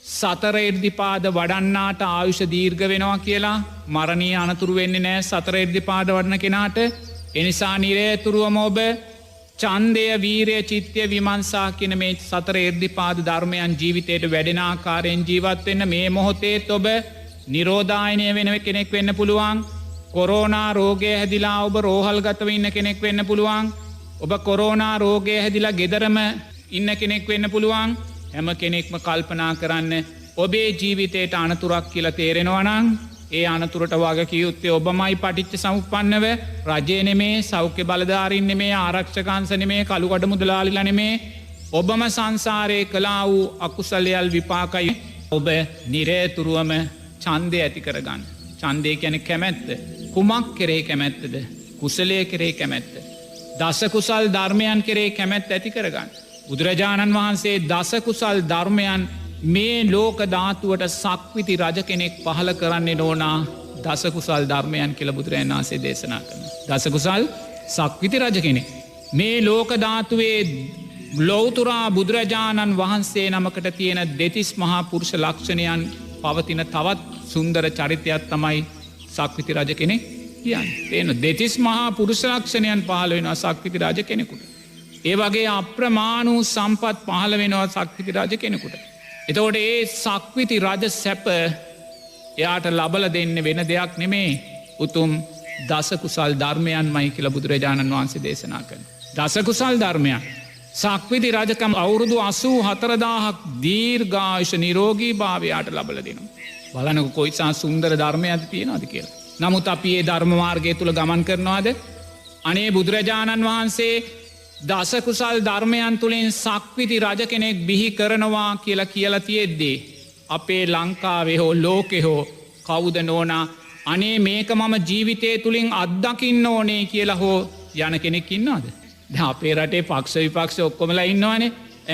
සතර ඉර්ධිපාද වඩන්නාට ආයුෂ දීර්ඝ වෙනවා කියලා. මරණීය අනතුරු වෙන්නේ නැහැ සතර ඉර්ධිපාද වඩන කෙනාට. එනිසා නිරේතුරුවම ඔබ ඡන්දය, වීරය, චිත්තය, විමර්ශා කියන මේ සතර ඉර්ධිපාද ධර්මයන් ජීවිතයට වැඩෙන ආකාරයෙන් ජීවත් වෙන්න. මේ මොහොතේත් ඔබ නිරෝධායනය වෙන කෙනෙක් වෙන්න පුළුවන්. කොරෝනා රෝගය හැදිලා ඔබ රෝහල්ගතව ඉන්න කෙනෙක් වෙන්න පුළුවන්. ඔබ කොරෝනා රෝගය හැදිලා ගෙදරම ඉන්න කෙනෙක් වෙන්න පුළුවන්. හැම කෙනෙක්ම කල්පනා කරන්න ඔබේ ජීවිතයට අනතුරක් කියලා තේරෙනවා නම් ඒ අනතුරට වගකිව යුත්තේ ඔබමයි. පටිච්ච සමුප්පන්නව රජය නෙමේ, සෞඛ්‍ය බලධාරීන් නෙමේ, ආරක්ෂකංශ නෙමේ, කළුගඩ මුදලාලිලා නෙමේ. ඔබම සංසාරයේ කළා වූ අකුසලයල් විපාකයි. ඔබ නිරේතුරුවම ඡන්දය ඇති කරගන්න. ඡන්දය කියන්නේ කැමැත්ත. කුමක් කෙරේ කැමැත්තද? කුසලයේ කෙරේ කැමැත්ත. දස කුසල් ධර්මයන් කෙරේ කැමැත්ත ඇති කරගන්න. බුදුරජාණන් වහන්සේ දස කුසල් ධර්මයන් මේ ලෝක ධාතුවට සක්විති රජ කෙනෙක් පහල කරන්නේ නෝනා දස කුසල් ධර්මයන් කියලා බුදුරජාණන් වහන්සේ දේශනා කරනවා. දස කුසල් සක්විති රජ කෙනෙක්. මේ ලෝක ධාතුවේ ලෞතුරා බුදුරජාණන් වහන්සේ නමකට තියෙන දෙතිස් මහා පුරුෂ ලක්ෂණයන් පවතින තවත් සුන්දර චරිතයක් තමයි සක්විති රජ කෙනෙක් කියන්නේ. තේන දෙතිස් මහා පුරුෂ ලක්ෂණයන් පහළ වෙනවා සක්විති රජ කෙනෙකුට. ඒ වගේ අප්‍රමාණ වූ සම්පත් පහළ වෙනවා සක්විති රජ කෙනෙකුට. එතකොට ඒ සක්විති රජ සැප එයාට ලබල දෙන්න වෙන දෙයක් නෙමේ උතුම් දසකුසල් ධර්මයන්මයි කියලා බුදුරජාණන් වහන්සේ දේශනා කරන. දසකුසල් ධර්මයන් සක්විති රජකම් අවුරුදු 84,000ක් දීර්ඝායුෂ නිරෝගී භාවයට ලබල දෙනවා. බලනක කොයිසා සුන්දර ධර්මයක් තියෙනවද කියලා. නමුත් අපි ඒ ධර්ම මාර්ගය තුල ගමන් කරනවාද? අනේ බුදුරජාණන් වහන්සේ දසකුසල් ධර්මයන් තුළින් සක්විති රජ කෙනෙක් බිහි කරනවා කියලා තියෙද්දී අපේ ලංකාවේ හෝ ලෝකෙ හෝ කවුද නෝනා අනේ මේක මම ජීවිතය තුළින් අත්දකින්න ඕනේ කියලා හෝ යන කෙනෙක් ඉන්නවාද? අපේ රටේ පක්ෂ විපක්ෂ ඔක්කොමලා ඉන්නවානේ.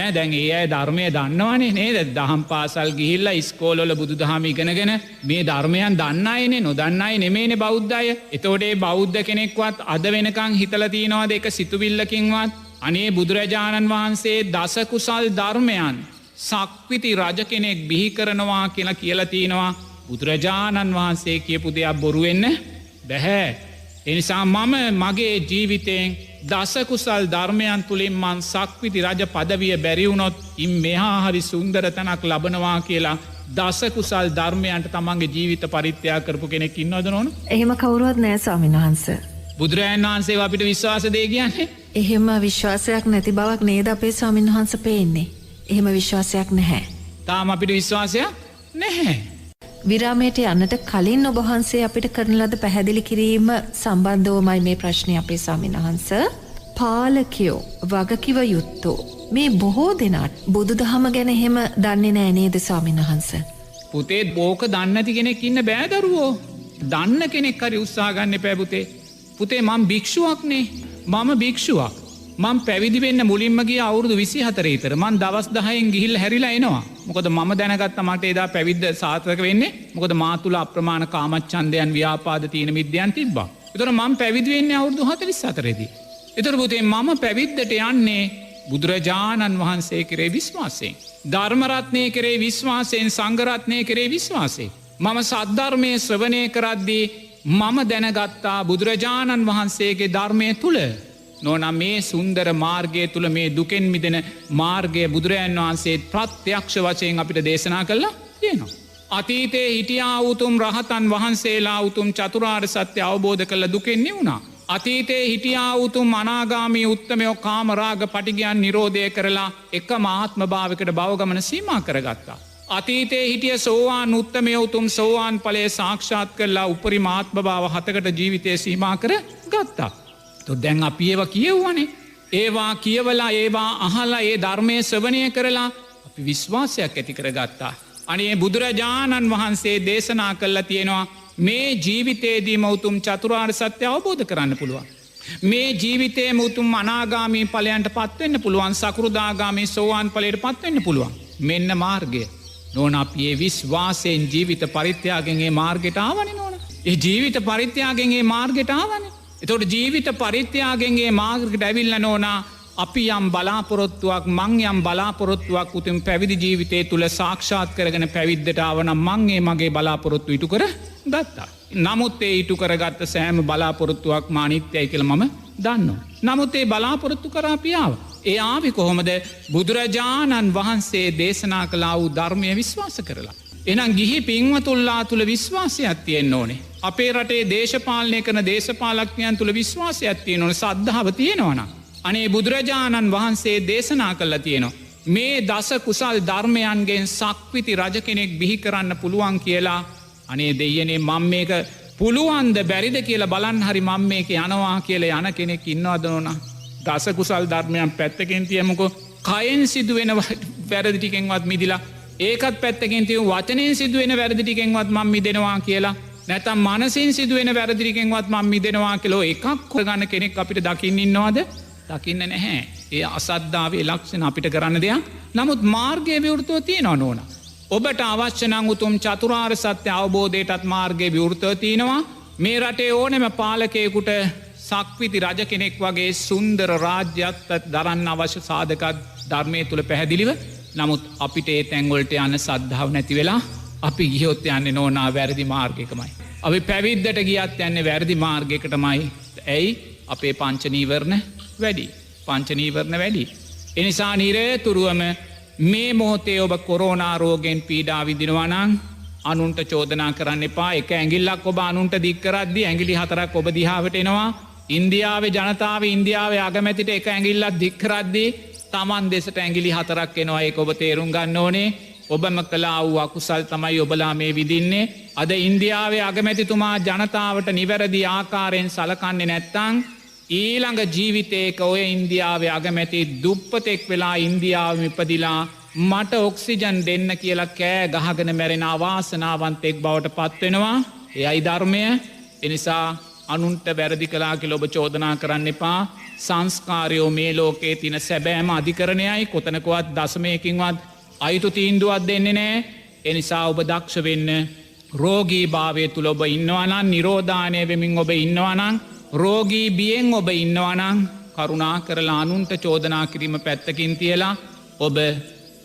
දැන් ඒ අය ධර්මය දන්නවානේ නේද? දහම් පාසල් ගිහිල්ලා ඉස්කෝලවල බුදුදහම ඉගෙනගෙන මේ ධර්මයන් දන්න අයනේ, නොදන්න අය නෙමේනේ බෞද්ධ අය. එතකොට ඒ බෞද්ධ කෙනෙක්වත් අද වෙනකන් හිතලා තියනවාද එක සිතුවිල්ලකින්වත් අනේ බුදුරජාණන් වහන්සේ දස කුසල් ධර්මයන් සක්විති රජ කෙනෙක් බිහි කරනවා කියලා තියෙනවා. බුදුරජාණන් වහන්සේ කියපු දෙයක් බොරු වෙන්න බැහැ. ඒ නිසා මම මගේ ජීවිතයෙන් දසකුසල් ධර්මයන් තුළින් මන් සක්විති රජ පදවිය බැරි වුණොත් ඉන් මෙහා හරි සුන්දර තැනක් ලබනවා කියලා දසකුසල් ධර්මයන්ට තමන්ගේ ජීවිත පරිත්‍යාග කරපු කෙනෙක් ඉන්නවද නෝන? එහෙම කවුරුවත් නෑ ස්වාමීන් වහන්සේ. බුදුරජාණන් වහන්සේ අපිට විශ්වාස දෙයි කියන්නේ? එහෙම විශ්වාසයක් නැති බවක් නේද අපේ ස්වාමීන් වහන්සේ පේන්නේ. එහෙම විශ්වාසයක් නැහැ. තාම අපිට විශ්වාසයක් නැහැ. විරාමයට යන්නට කලින් ඔබ වහන්සේ අපිට කරන ලද පැහැදිලි කිරීම සම්බන්ධවමයි මේ ප්‍රශ්නේ අපේ ස්වාමීන් වහන්සේ. පාලකයෝ වගකිව යුත්තෝ මේ බොහෝ දෙනාට බුදුදහම ගැන එහෙම දන්නේ නෑ නේද ස්වාමීන් වහන්සේ? පුතේ බෝක දන්නේ නැති කෙනෙක් ඉන්න බෑ දරුවෝ. දන්න කෙනෙක් හරි උත්සාහ ගන්න එපා පුතේ. පුතේ මම භික්ෂුවක්නේ. මම භික්ෂුවක්. මම පැවිදි වෙන්න මුලින්ම ගිය අවුරුදු 24 විතර. මම දවස් 10න් ගිහිල්ලා හැරිලා එනවා. මොකද මම දැනගත්තා මට එදා පැවිද්ද සාර්ථක වෙන්නේ. මොකද මා තුල අප්‍රමාණ කාමච්ඡන්දයන් ව්‍යාපාද තීන මිද්‍යයන් තිබ්බා. ඒතර මම පැවිදි වෙන්නේ අවුරුදු 44 දී. ඒතර පුතේ මම පැවිද්දට යන්නේ බුදුරජාණන් වහන්සේ කෙරේ විශ්වාසයෙන්. ධර්ම රත්නයේ කෙරේ විශ්වාසයෙන්, සංඝ රත්නයේ කෙරේ විශ්වාසයෙන්. මම සද්ධර්මයේ ශ්‍රවණය කරද්දී මම දැනගත්තා බුදුරජාණන් වහන්සේගේ ධර්මයේ තුල නෝනා මේ සුන්දර මාර්ගය තුල මේ දුකෙන් මිදෙන මාර්ගය බුදුරජාණන් වහන්සේ ප්‍රත්‍යක්ෂ වශයෙන් අපිට දේශනා කළා තියෙනවා. අතීතයේ හිටියා උතුම් රහතන් වහන්සේලා උතුම් චතුරාර්ය සත්‍ය අවබෝධ කළ දුකෙන් නිවුණා. අතීතයේ හිටියා උතුම් අනාගාමී උත්තමයෝ කාම රාග පටිඝයන් නිරෝධය කරලා එකම ආත්ම භාවයකට භව ගමන සීමා කරගත්තා. අතීතයේ හිටිය සෝවාන් උත්තමයෝ උතුම් සෝවාන් ඵලයේ සාක්ෂාත් කරලා උපරිම ආත්ම භාව 7කට ජීවිතය සීමා කර ගත්තා. දැන් අපි ඒවා කියවුවනේ. ඒවා කියවලා ඒවා අහලා ඒ ධර්මයේ ශ්‍රවණය කරලා අපි විශ්වාසයක් ඇති කරගත්තා. අනේ බුදුරජාණන් වහන්සේ දේශනා කළා තියෙනවා මේ ජීවිතේදීම උතුම් චතුරාර්ය සත්‍ය අවබෝධ කරන්න පුළුවන්. මේ ජීවිතේම උතුම් අනාගාමී ඵලයන්ට පත් වෙන්න පුළුවන්. සකෘදාගාමී සෝවාන් ඵලයට පත් වෙන්න පුළුවන්. මෙන්න මාර්ගය. නෝන අපි ඒ විශ්වාසයෙන් ජීවිත පරිත්‍යාගයෙන් ඒ මාර්ගයට ආවනේ නෝන. ඒ ජීවිත පරිත්‍යාගයෙන් ඒ මාර්ගයට ආවනේ. එතකොට ජීවිත පරිත්‍යාගයේ මාර්ගයට ඇවිල්ලා නෝනා අපි යම් බලාපොරොත්තුවක් මං යම් බලාපොරොත්තුවක් උතුම් පැවිදි ජීවිතය තුල සාක්ෂාත් කරගෙන පැවිද්දට ආවනම් මං ඒ මගේ බලාපොරොත්තු ඉටු කර ගත්තා. නමුත් ඒ ඉටු කරගත්ත සෑම බලාපොරොත්තුවක්ම අනිත්‍යයි කියලා මම දන්නවා. නමුත් ඒ බලාපොරොත්තු කරා අපි ආවා. ඒ ආවේ කොහොමද? බුදුරජාණන් වහන්සේ දේශනා කළා වූ ධර්මය විශ්වාස කරලා. එහෙනම් ගිහි පින්වතුන්ලා තුල විශ්වාසයක් තියෙන්න ඕනේ. අපේ රටේ දේශපාලනය කරන දේශපාලඥයන් තුල විශ්වාසයක් තියෙන්න ඕනේ. සද්ධාව තියෙනවනම් අනේ බුදුරජාණන් වහන්සේ දේශනා කළා තියෙනවා මේ දස කුසල් ධර්මයන්ගෙන් සක්විති රජ කෙනෙක් බිහි කරන්න පුළුවන් කියලා. අනේ දෙයියනේ මම මේක පුළුවන්ද බැරිද කියලා බලන්න හරි මම මේක යනවා කියලා යන කෙනෙක් ඉන්නවද නෝනා? දස කුසල් ධර්මයන් පැත්තකින් තියමුකෝ. කයෙන් සිදුවෙන වැරදි ටිකෙන්වත් මිදිලා ඒකත් පැත්තකින් තියමු වචනෙන් සිදුවෙන වැරදි ටිකෙන්වත් මම මිදෙනවා කියලා. නැත්නම් මනසින් සිදුවෙන වැරදි ටිකෙන්වත් මම මිදෙනවා කියලා එකක් කරගන්න කෙනෙක් අපිට දකින්න ඉන්නවද? දකින්න නැහැ. ඒ අසද්ධාවේ ලක්ෂණ අපිට කරන්න දෙයක්. නමුත් මාර්ගයේ විවෘතව තියෙනවා නෝනා. ඔබට අවශ්‍ය නම් උතුම් චතුරාර්ය සත්‍ය අවබෝධයටත් මාර්ගයේ විවෘතව තිනවා. මේ රටේ ඕනෙම පාලකයෙකුට සක්විති රජ කෙනෙක් වගේ සුන්දර රාජ්‍යත් දරන්න අවශ්‍ය සාධකත් ධර්මය තුළ පැහැදිලිව. නමුත් අපිට ඒ තැන්වලට යන්න සද්ධාව නැති වෙලා අපි ගියොත් යන්නේ නෝනා වැරදි මාර්ගයකමයි. අපි පැවිද්දට ගියත් යන්නේ වැරදි මාර්ගයකටමයි. ඇයි අපේ පංචනීවරණ වැඩි. පංචනීවරණ වැඩි. එනිසා නිරේතුරුවම මේ මොහොතේ ඔබ කොරෝනා රෝගෙන් පීඩා විදිනවනං අනුන්ට චෝදනා කරන්න එපා. එක ඇගිල්ලක් ඔබ අනුන්ට දික්කරද්දි ඇගිලි 4ක් ඔබ දිහාවට එනවා. ඉන්දියාවේ ජනතාව ඉන්දියාවේ අගමැතිට එක ඇගිල්ලක් දික්කරද්දී තමන් දෙසට ඇගිලි 4ක් එනවා. ඒක ඔබ තේරුම් ගන්න ඕනේ. ඔබම කලා වූ අකුසල් තමයි ඔබලා මේ විදින්නේ. අද ඉන්දියාවේ අගමැතිතුමා ජනතාවට නිවැරදි ආකාරයෙන් සලකන්නේ නැත්තං ඊළඟ ජීවිතයක ඔය ඉන්දියාවේ අගමැති දුප්පතෙක් වෙලා ඉන්දියාවම ඉපදිලා මට ඔක්සිජන් දෙන්න කියලා කෑ ගහගෙන මැරෙන අවාසනාවන්තෙක් බවට පත්වෙනවා. එයයි ධර්මය. එනිසා අනුන්ට වැරදි කලා කියල ඔබ චෝදනා කරන්න එපා. සංස්කාරයෝ මේ ලෝකයේ තින සැබෑම අධිකරණයයි කොතනකොවත් දසමයකින්වත් අයිතු තීන්දුවත් දෙන්නේ නෑ. එනිසා ඔබ දක්ෂ වෙන්න රෝගී භාවය තුළ ඔබ ඉන්නවනන් නිරෝධානය වෙමින් ඔබ ඉන්නවනං රෝගී බියෙන් ඔබ ඉන්නවනං කරුණා කරලා අනුන්ට චෝදනා කිරීම පැත්තකින් තියලා ඔබ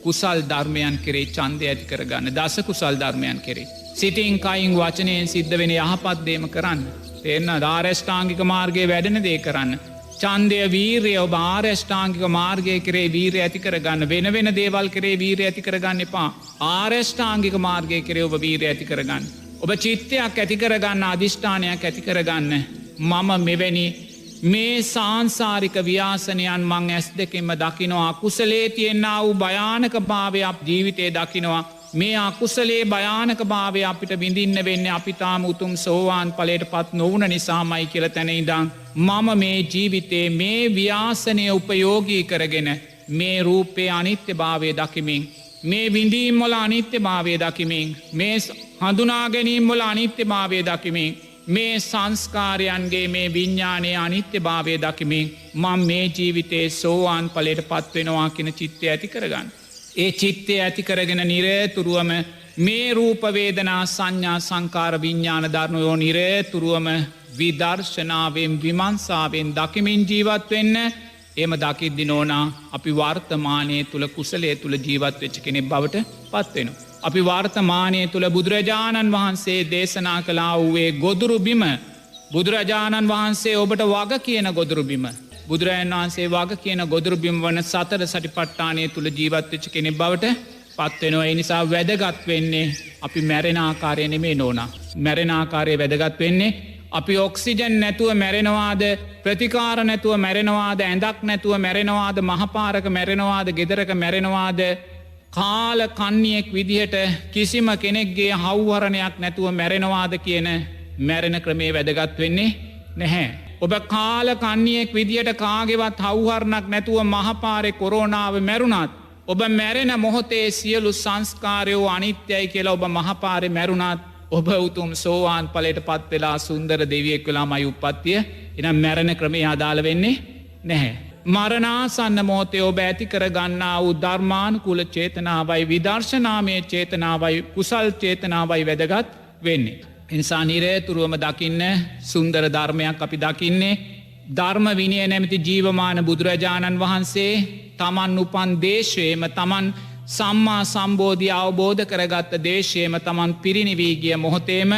කුසල් ධර්මයන් කරේ චන්දය ඇති කරගන්න දස කුසල් ධර්මයන් කරේ. සිටින් කයින් වචනයෙන් සිද්ධ වෙන යහපත්දේම කරන්න. එන්න ධාරෂ්ඨාංගික මාර්ගය වැඩෙන දේ කරන්න. චන්දය වීරය ඔබ ආරෂ්ඨාංගික මාර්ගය කරේ වීරය ඇති කරගන්න වෙන වෙන දේවල් කරේ වීරය ඇති කරගන්න එපා. ආරෂ්ඨාංගික මාර්ගය කරේ ඔබ වීරය ඇති කරගන්න. ඔබ චිත්තයක් ඇති කරගන්න අධිෂ්ඨානයක් ඇති කරගන්න. මම මෙවැනි මේ සාංසාරික ව්‍යාසනයන් මං ඇස් දෙකෙන්ම දකිනවා අකුසලේ තියෙන්න්න වූ භයානක භාවයක් ජීවිතය දකිනවා. මේ අකුසලේ භයානක භාවය අපිට විඳින්න වෙන්න අපිතාම උතුම් සෝවාන් පලට පත් නොවන නිසාමයි කියල තැනයිදං. මම මේ ජීවිතේ මේ ව්‍යාසනය උපයෝගී කරගෙන මේ රූපය අනිත්‍ය භාවය දකිමින්. මේ විඳීම් මොල අනිත්‍ය භාවය දකිමින්. මේ හඳුනාගැනීම් මොල අනිත්‍ය භාවය දකිමින්. මේ සංස්කාරයන්ගේ මේ විඤ්ඥානය අනිත්‍ය භාවය දකිමින් මං මේ ජීවිතේ සෝවාන් පලට පත්වෙනවා කියෙන චිත්තය ඇති කරගන්න. ඒ චිත්තය ඇති කරගෙන නිරේතුරුවම මේ රූපවේදනා සංඥා සංකාර විඤ්ඥාන ධර්ණයෝ නිරේතුරුවම විදර්ශනාවෙන් විමන්සාාවෙන් දකිමින් ජීවත් වෙන්න එම දකිද්දි නෝනා අපි වර්තමානය තුළ කුසලේ තුළ ජීවත් වෙච්ච කෙනෙක් බවට පත්වෙනවා. අපි වර්තමානය තුළ බුදුරජාණන් වහන්සේ දේශනා කලා වූයේ ගොදුරුබිම බුදුරජාණන් වහන්සේ ඔබට වග කියන ගොදුරුබිම. බුදුරජාණන් වහන්සේ වග කියන ගොදුරුබිම් වන සතර සටිපට්ටානය තුළ ජීවත්වෙච්ච කෙනෙක් බවට පත්වෙනවා. එනිසා වැදගත් වෙන්නේ අපි මැරෙන ආකාරය නෙමේ නෝනා. මැරෙන ආකාරය වැදගත් වෙන්නේ අපි ඔක්සිජන් නැතුව මැරෙනවාද ප්‍රතිකාර නැතුව මැරෙනවාද ඇඳක් නැතුව මැරෙනවාද මහපාරක මැරෙනවාද ගෙදරක මැරෙනවාද කාල කන්නියෙක් විදිහට කිසිම කෙනෙක්ගේ හව්වරණයක් නැතුව මැරෙනවාද කියන මැරෙන ක්‍රමේ වැදගත් වෙන්නේ නැහැ. ඔබ කාල කන්නියෙක් විදිහට කාගෙවත් හව්හරණක් නැතුව මහපාරෙ කොරෝනාව මැරුණත්. ඔබ මැරෙන මොහොතේ සියලු සංස්කාරයෝ අනිත්‍යයි කියලා ඔබ මහපාරෙ මැරුණත් ඔබ උතුම් සෝවාන් පලට පත් වෙලා සුන්දර දෙවියෙක් වෙලා මයි උපත්තිය එනම් මැරණ ක්‍රමේ අදාළ වෙන්නේ නැහැ. මරනාසන්න මෝතය ඔබ ඇති කර ගන්නා වූ ධර්මානුකුල චේතනාවයි විදර්ශනාමය චේතනාවයි කුසල් චේතනාවයි වැදගත් වෙන්නේ. එනිසා නිරේතුරුවම දකින්න සුන්දර ධර්මයක් අපි දකින්නේ ධර්ම විනය නැමති ජීවමාන බුදුරජාණන් වහන්සේ තමන් උපන් දේශයම තමන් සම්මා සම්බෝධිය අවබෝධ කරගත්ත දේශයම තමන් පිරිනිවීගිය මොහොතේම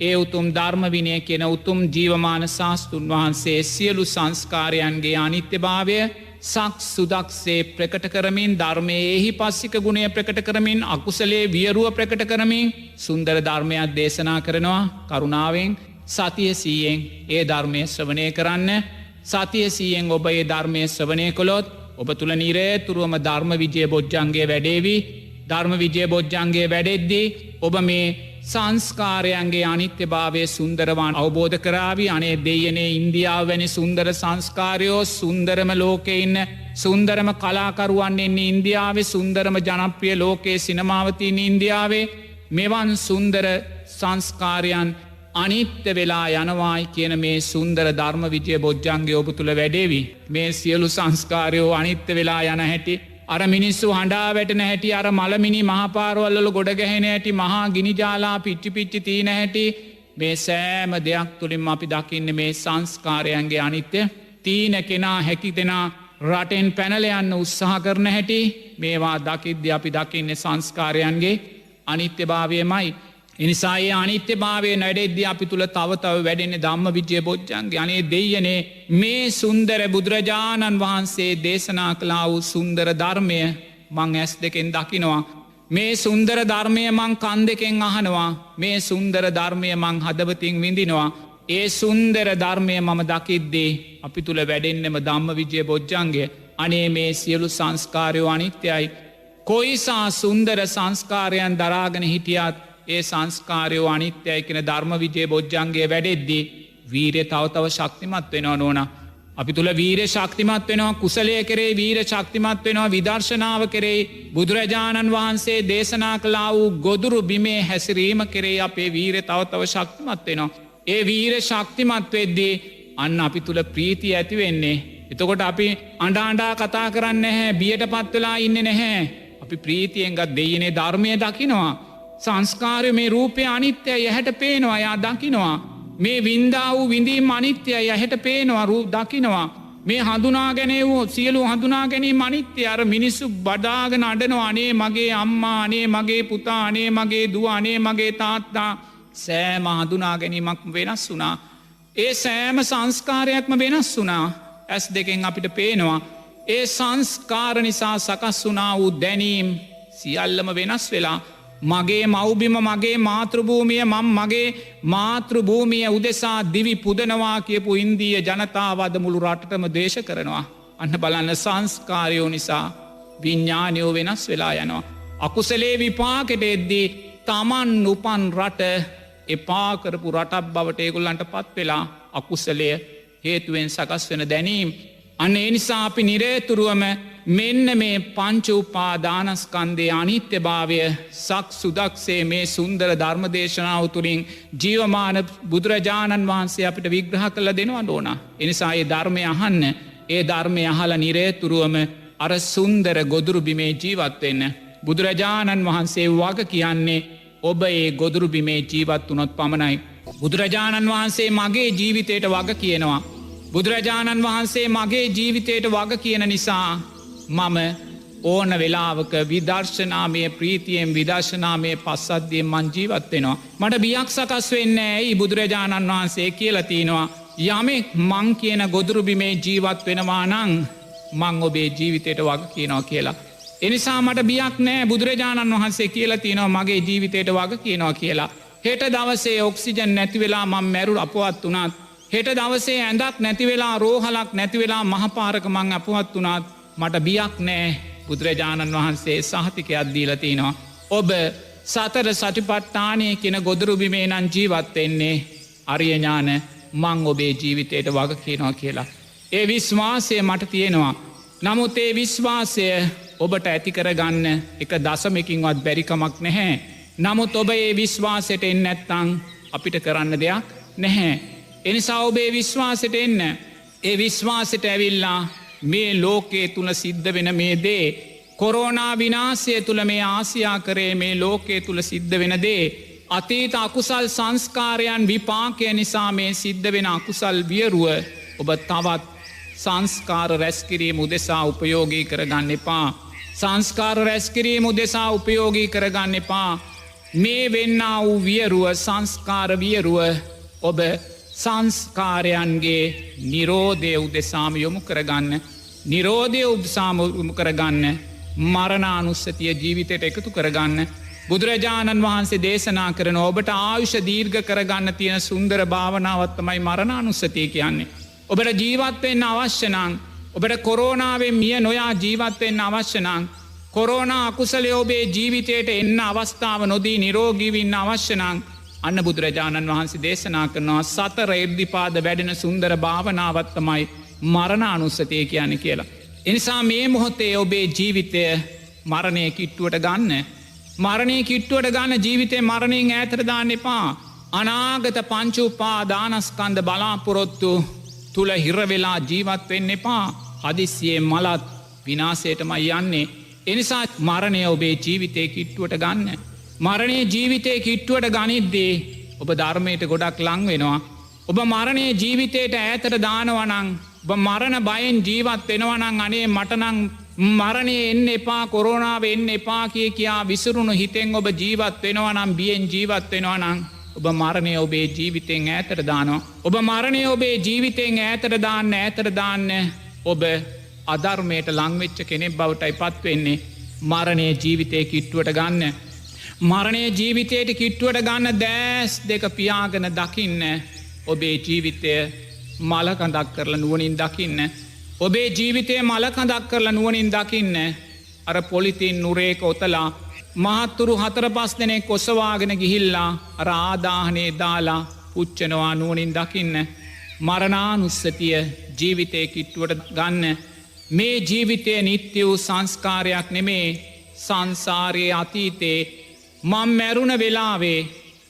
ඒ උතුම් ධර්ම විනය කියන උතුම් ජීවමාන ශාස්තුන් වහන්සේ සියලු සංස්කාරයන්ගේ අනිත්‍ය භාවය සක් සුදක්සේ ප්‍රකට කරමින් ධර්මය එහි පස්සික ගුණය ප්‍රකට කරමින් අකුසලේ වියරුව ප්‍රකට කරමින් සුන්දර ධර්මයක් දේශනා කරනවා කරුණාවෙන් සතිය සීයෙන් ඒ ධර්මය ශ්‍රවණය කරන්න සතිය සීයෙන් ඔබ ඒ ධර්මය ශ්‍රවණය කොළොත් ඔබ තුළ නිරේතුරුවම ධර්ම විජය බොජ්ජන්ගේ වැඩේවී ධර්ම විජය බොජ්ජන්ගේ වැඩෙද්දී ඔබ මේ සංස්කාරයන්ගේ අනිත්‍ය භාවය සුන්දරවාන් අවබෝධ කරාවි අනේ දෙයනේ ඉන්දියාව වැනි සුන්දර සංස්කාරයෝ සුන්දරම ලෝකෙඉන්න සුන්දරම කලාකරුවන් එන්නේ ඉන්දියාවේ සුන්දරම ජනප්‍රිය ලෝකයේ සිනමාවතින් ඉන්දියාවේ මෙවන් සුන්දර සංස්කාරයන් අනිත්‍ය වෙලා යනවායි කියන මේ සුන්දර ධර්ම විජය බොජ්ජන්ගේ ඔබ තුළ වැඩේවි මේ සියලු සංස්කාරයෝ අනිත්‍ය වෙලා යන හැටි අර මිනිස්සු හඬා වැටෙන හැටි අර මලමිනි මහපාරවල්වල ගොඩ ගැහෙන හැටි මහා ගිනිජාලා පිච්චි පිච්චි තියෙන හැටි මේ සෑම දෙයක් තුළින්ම අපි දකින්නේ මේ සංස්කාරයන්ගේ අනිත්‍ය තීන කෙනා හැකි දෙනා රටෙන් පැනල යන්න උත්සාහ කරන හැටි මේවා දකිද්දී අපි දකින්නේ සංස්කාරයන්ගේ අනිත්‍යභාවයමයි. එනිසා ඒ අනිත්‍යභාවය වැඩෙද්දී අපි තුල තව වැඩෙන්නේ ධම්මවිජය බොජ්ජංගේ අනේ දෙයනේ මේ සුන්දර බුදුරජාණන් වහන්සේ දේශනා කළා වූ සුන්දර ධර්මය මං ඇස් දෙකෙන් දකිනවා. මේ සුන්දර ධර්මය මං කන් දෙකෙන් අහනවා. මේ සුන්දර ධර්මය මං හදවතින් විඳිනවා. ඒ සුන්දර ධර්මය මම දකිද්දී අපි තුල වැඩෙන්නෙම ධම්මවිජය බොජ්ජංගය. අනේ මේ සියලු සංස්කාරයෝ අනිත්‍යයි. කොයිසා සුන්දර සංස්කාරයන් දරාගෙන හිටියත් ඒ සංස්කාරයෝ අනිත්‍යයි කියන ධර්මවිජය බොජ්ජංගය වැඩෙද්දී වීරය තව ශක්තිමත් වෙනවා නෝනා. අපි තුල වීර ශක්තිමත් වෙනවා කුසලය කෙරේ වීර ශක්තිමත් වෙනවා විදර්ශනාව කෙරේ බුදුරජාණන් වහන්සේ දේශනා කළා වූ ගොදුරු බිමේ හැසිරීම කෙරේ අපේ වීරය තව ශක්තිමත් වෙනවා. ඒ වීර ශක්තිමත් වෙද්දී අන්න අපි තුල ප්‍රීතිය ඇති වෙන්නේ. එතකොට අපි අඬා කතා කරන්නේ නැහැ බියටපත් වෙලා ඉන්නේ නැහැ. අපි ප්‍රීතියෙන් ගත් දෙයිනේ ධර්මයේ දකිනවා. සංස්කාරය මේ රූපය අනිත්‍යයි ඇහැට පේනවා යා දකිනවා. මේ වින්දා වූ විඳීම් අනිත්‍යයි ඇහැට පේනවා රූප දකිනවා. මේ හඳුනා ගැනීම සියලු හඳුනා ගැනීම අනිත්‍යයි. අර මිනිස්සු බඩාගෙන අඬනවා අනේ මගේ අම්මා අනේ මගේ පුතා අනේ මගේ දුව අනේ මගේ තාත්තා සෑම හඳුනා ගැනීමක් වෙනස් වුණා. ඒ සෑම සංස්කාරයක්ම වෙනස් වුණා. ඇස් දෙකෙන් අපිට පේනවා. ඒ සංස්කාර නිසා සකස් වුණා වූ දැනීම් සියල්ලම වෙනස් වෙලා මගේ මව්බිම මගේ මාතෘභූමිය මම මගේ මාතෘභූමිය උදෙසා දිවි පුදනවා කියපු ඉන්දීය ජනතාවද මුළු රටටම දේශ කරනවා. අන්න බලන්න සංස්කාරයෝ නිසා විඤ්ඥානයෝ වෙනස් වෙලා යනවා. අකුසලේ විපාකට එද්දී තමන් උපන් රට එපා කරපු රටක් බවට ඒගොල්ලන්ට පත් වෙලා අකුසලය හේතුවෙන් සකස් වෙන දැනීම්. අන්න ඒ නිසා අපි නිරේතුරුවම මෙන්න මේ පංච උපාදානස්කන්ධයේ අනිත්‍යභාවය සක් සුදක්සේ මේ සුන්දර ධර්මදේශනාව තුළින් ජීවමාන බුදුරජාණන් වහන්සේ අපිට විග්‍රහ කළ දෙනවා ඕන. එනිසා ඒ ධර්මය අහන්න ඒ ධර්මය අහලා නිරේතුරුවම අර සුන්දර ගොදුරු බිමේ ජීවත් වෙන්න. බුදුරජාණන් වහන්සේ වග කියන්නේ ඔබ ඒ ගොදුරු බිමේ ජීවත් වුණොත් පමණයි. බුදුරජාණන් වහන්සේ මගේ ජීවිතයට වග කියනවා. බුදුරජාණන් වහන්සේ මගේ ජීවිතයට වග කියන නිසා මම ඕන වෙලාවක විදර්ශනාමය ප්‍රීතියෙන් විදර්ශනාමය පස්සද්ධියෙන් මං ජීවත් වෙනවා. මට බියක් සකස් වෙන්නේ ඇයි බුදුරජාණන් වහන්සේ කියලා තියෙනවා. යමෙක් මං කියන ගොදුරු බිමේ ජීවත් වෙනවා නම් මං ඔබේ ජීවිතයට වග කියනවා කියලා. එනිසා මට බියක් නෑ බුදුරජාණන් වහන්සේ කියලා තියෙනවා මගේ ජීවිතයට වග කියනවා කියලා. හෙට දවසේ ඔක්සිජන් නැති වෙලා මං මැරුල් අපවත් වුණත් හෙට දවසේ ඇඳක් නැතිවෙලා රෝහලක් නැතිවෙලා මහපාරක මං අපවත් වුණත් මට බියක් නෑ බුදුරජාණන් වහන්සේ සහතිකයක් දීලා තිනවා. ඔබ සතර සටිපට්ඨානය කියන ගොදුරු බිමේ නම් ජීවත් වෙන්නේ අරිය ඥාන මං ඔබේ ජීවිතයට වග කියනවා කියලා. ඒ විශ්වාසය මට තියෙනවා. නමුත් ඒ විශ්වාසය ඔබට ඇති කරගන්න එක දශමකින්වත් බැරිකමක් නැහැ. නමුත් ඔබ ඒ විශ්වාසයට එන්නේ නැත්නම් අපිට කරන්න දෙයක් නැහැ. එනිසා ඔබේ විශ්වාසයට එන්න. ඒ විශ්වාසයට ඇවිල්ලා මේ ලෝකයේ තුල සිද්ධ වෙන මේ දේ කොරෝනා විනාශය තුල මේ ආසියා කරේ මේ ලෝකයේ තුල සිද්ධ වෙන දේ අතීත අකුසල් සංස්කාරයන් විපාකය නිසා මේ සිද්ධ වෙන අකුසල් වියරුව ඔබ තවත් සංස්කාර රැස්කිරීම උදෙසා උපයෝගී කරගන්න එපා. සංස්කාර රැස්කිරීම උදෙසා උපයෝගී කරගන්න එපා. මේ වෙන්නා වූ වියරුව සංස්කාර වියරුව ඔබ සංස්කාරයන්ගේ නිරෝධය උදෙසාම යොමු කරගන්න. නිරෝධය උදෙසාම යොමු කරගන්න. මරණානුස්සතිය ජීවිතයට එකතු කරගන්න. බුදුරජාණන් වහන්සේ දේශනා කරන ඔබට ආයුෂ දීර්ඝ කරගන්න තියෙන සුන්දර භාවනාවක් තමයි මරණානුස්සතිය කියන්නේ. ඔබට ජීවත් වෙන්න අවශ්‍ය නම් ඔබට කොරෝනාවෙන් මිය නොයා ජීවත් වෙන්න අවශ්‍ය නම් කොරෝනා අකුසලයේ ඔබේ ජීවිතයට එන්න අවස්ථාව නොදී නිරෝගී වෙන්න අවශ්‍ය නම් අන්න බුදුරජාණන් වහන්සේ දේශනා කරනවා සතර ඉර්ධිපාද වැඩෙන සුන්දර භාවනාවක් තමයි මරණානුස්සතිය කියන්නේ කියලා. එනිසා මේ මොහොතේ ඔබේ ජීවිතය මරණය කිට්ටුවට ගන්න. මරණය කිට්ටුවට ගන්න ජීවිතේ මරණයෙන් ඈතට දාන්න එපා. අනාගත පංච උපාදානස්කන්ධ බලාපොරොත්තු තුල හිර වෙලා ජීවත් වෙන්න එපා. හදිස්සියේ මලත් විනාශයටමයි යන්නේ. එනිසා මරණය ඔබේ ජීවිතය කිට්ටුවට ගන්න. මරණය ජීවිතය කිට්ටුවට ගනිද්දේ ඔබ ධර්මයට ගොඩක් ලං වෙනවා. ඔබ මරණය ජීවිතයට ඈතට දානවනං ඔබ මරණ බයෙන් ජීවත් වෙනවනං අනේ මටනං මරණය එන්න එපා කොරෝනාව එන්න එපා කියා විසරුණු හිතෙන් ඔබ ජීවත් වෙනවනම් බියෙන් ජීවත් වෙනවනං ඔබ මරණය ඔබේ ජීවිතෙන් ඈතට දානවා. ඔබ මරණය ඔබේ ජීවිතෙන් ඈතට දාන්න ඔබ අධර්මයට ලංවෙච්ච කෙනෙක් බවටයි පත්වෙන්නේ. මරණය ජීවිතය කිට්ටුවට ගන්න. මරණය ජීවිතයට කිට්ටුවට ගන්න දෑස් දෙක පියාගෙන දකින්න. ඔබේ ජීවිතය මලකඳක් කරලා නුවනින් දකින්න. ඔබේ ජීවිතය මලකඳක් කරලා නුවනින් දකින්න. අර පොලිතින් නුරේක ඔතලා මහත්තුරු 4-5 දෙනෙක් ඔසවාගෙන ගිහිල්ලා අර ආදාහනේ දාලා පුච්චනවා නුවනින් දකින්න. මරණානුස්සතිය ජීවිතය කිට්ටුවට ගන්න. මේ ජීවිතය නිත්‍ය වූ සංස්කාරයක් නෙමේ. සංසාරයේ අතීතේ මං මැරුණ වෙලාවේ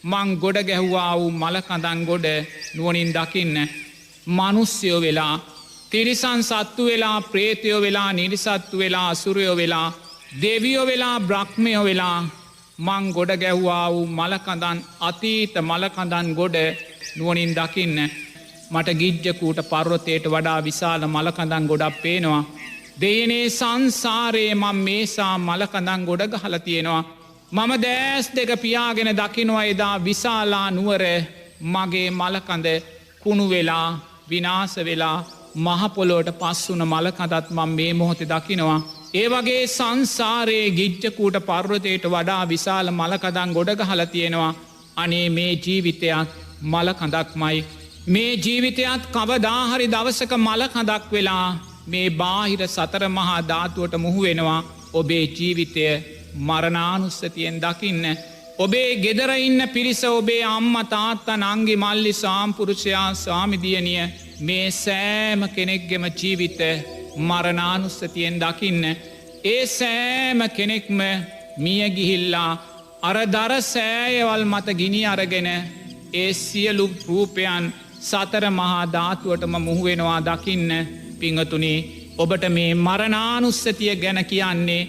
මං ගොඩ ගැහුවා වූ මලකඳන් ගොඩ නුවනින් දකින්න. මනුස්්‍යයෝ වෙලා තිරිසන් සත්තු වෙලා ප්‍රේතයෝ වෙලා නිරිසත්තු වෙලා අසුරයෝ වෙලා දෙවියෝ වෙලා බ්‍රහ්මයෝ වෙලා මං ගොඩ ගැහ්වා වූ මලකඳන් අතීත මලකඳන් ගොඩ නුවනින් දකින්න. මට ගිජ්ජකූට පර්වතයට වඩා විශාල මලකඳන් ගොඩක් පේනවා. දෙයනේ සංසාරයේ මං මේසා මලකඳන් ගොඩ ගහල තියෙනවා. මම දෑස් දෙක පියාගෙන දකිනවා එදා විශාලා නුවර මගේ මලකඳ කුණු වෙලා විනාස වෙලා මහපොලෝට පස්සුන මලකඳත් මං මේ මොහොත දකිනවා. ඒ වගේ සංසාරයේ ගිජ්ජකූට පර්වතයට වඩා විශාල මලකඳන් ගොඩ ගහල තියෙනවා. අනේ මේ ජීවිතයක් මලකඳක්මයි. මේ ජීවිතයත් කවදාහරි දවසක මලකඳක් වෙලා මේ බාහිර සතර මහා ධාතුවට මුහු වෙනවා. ඔබේ ජීවිතය මරණානුස්සතියෙන් දකින්න. ඔබේ ගෙදර ඉන්න පිරිස ඔබේ අම්ම තාත්තා නංගි මල්ලි සාම්පුරුෂයා ස්වාමිදියනිය මේ සෑම කෙනෙක්ගෙම ජීවිත මරණානුස්සතියෙන් දකින්න. ඒ සෑම කෙනෙක්ම මිය ගිහිල්ලා අර දර සෑයවල් මත ගිනි අරගෙන ඒ සියලු රූපයන් සතර මහා ධාතුවටම මුහුවෙනවා දකින්න. පිංහතුනේ ඔබට මේ මරණානුස්සතිය ගැන කියන්නේ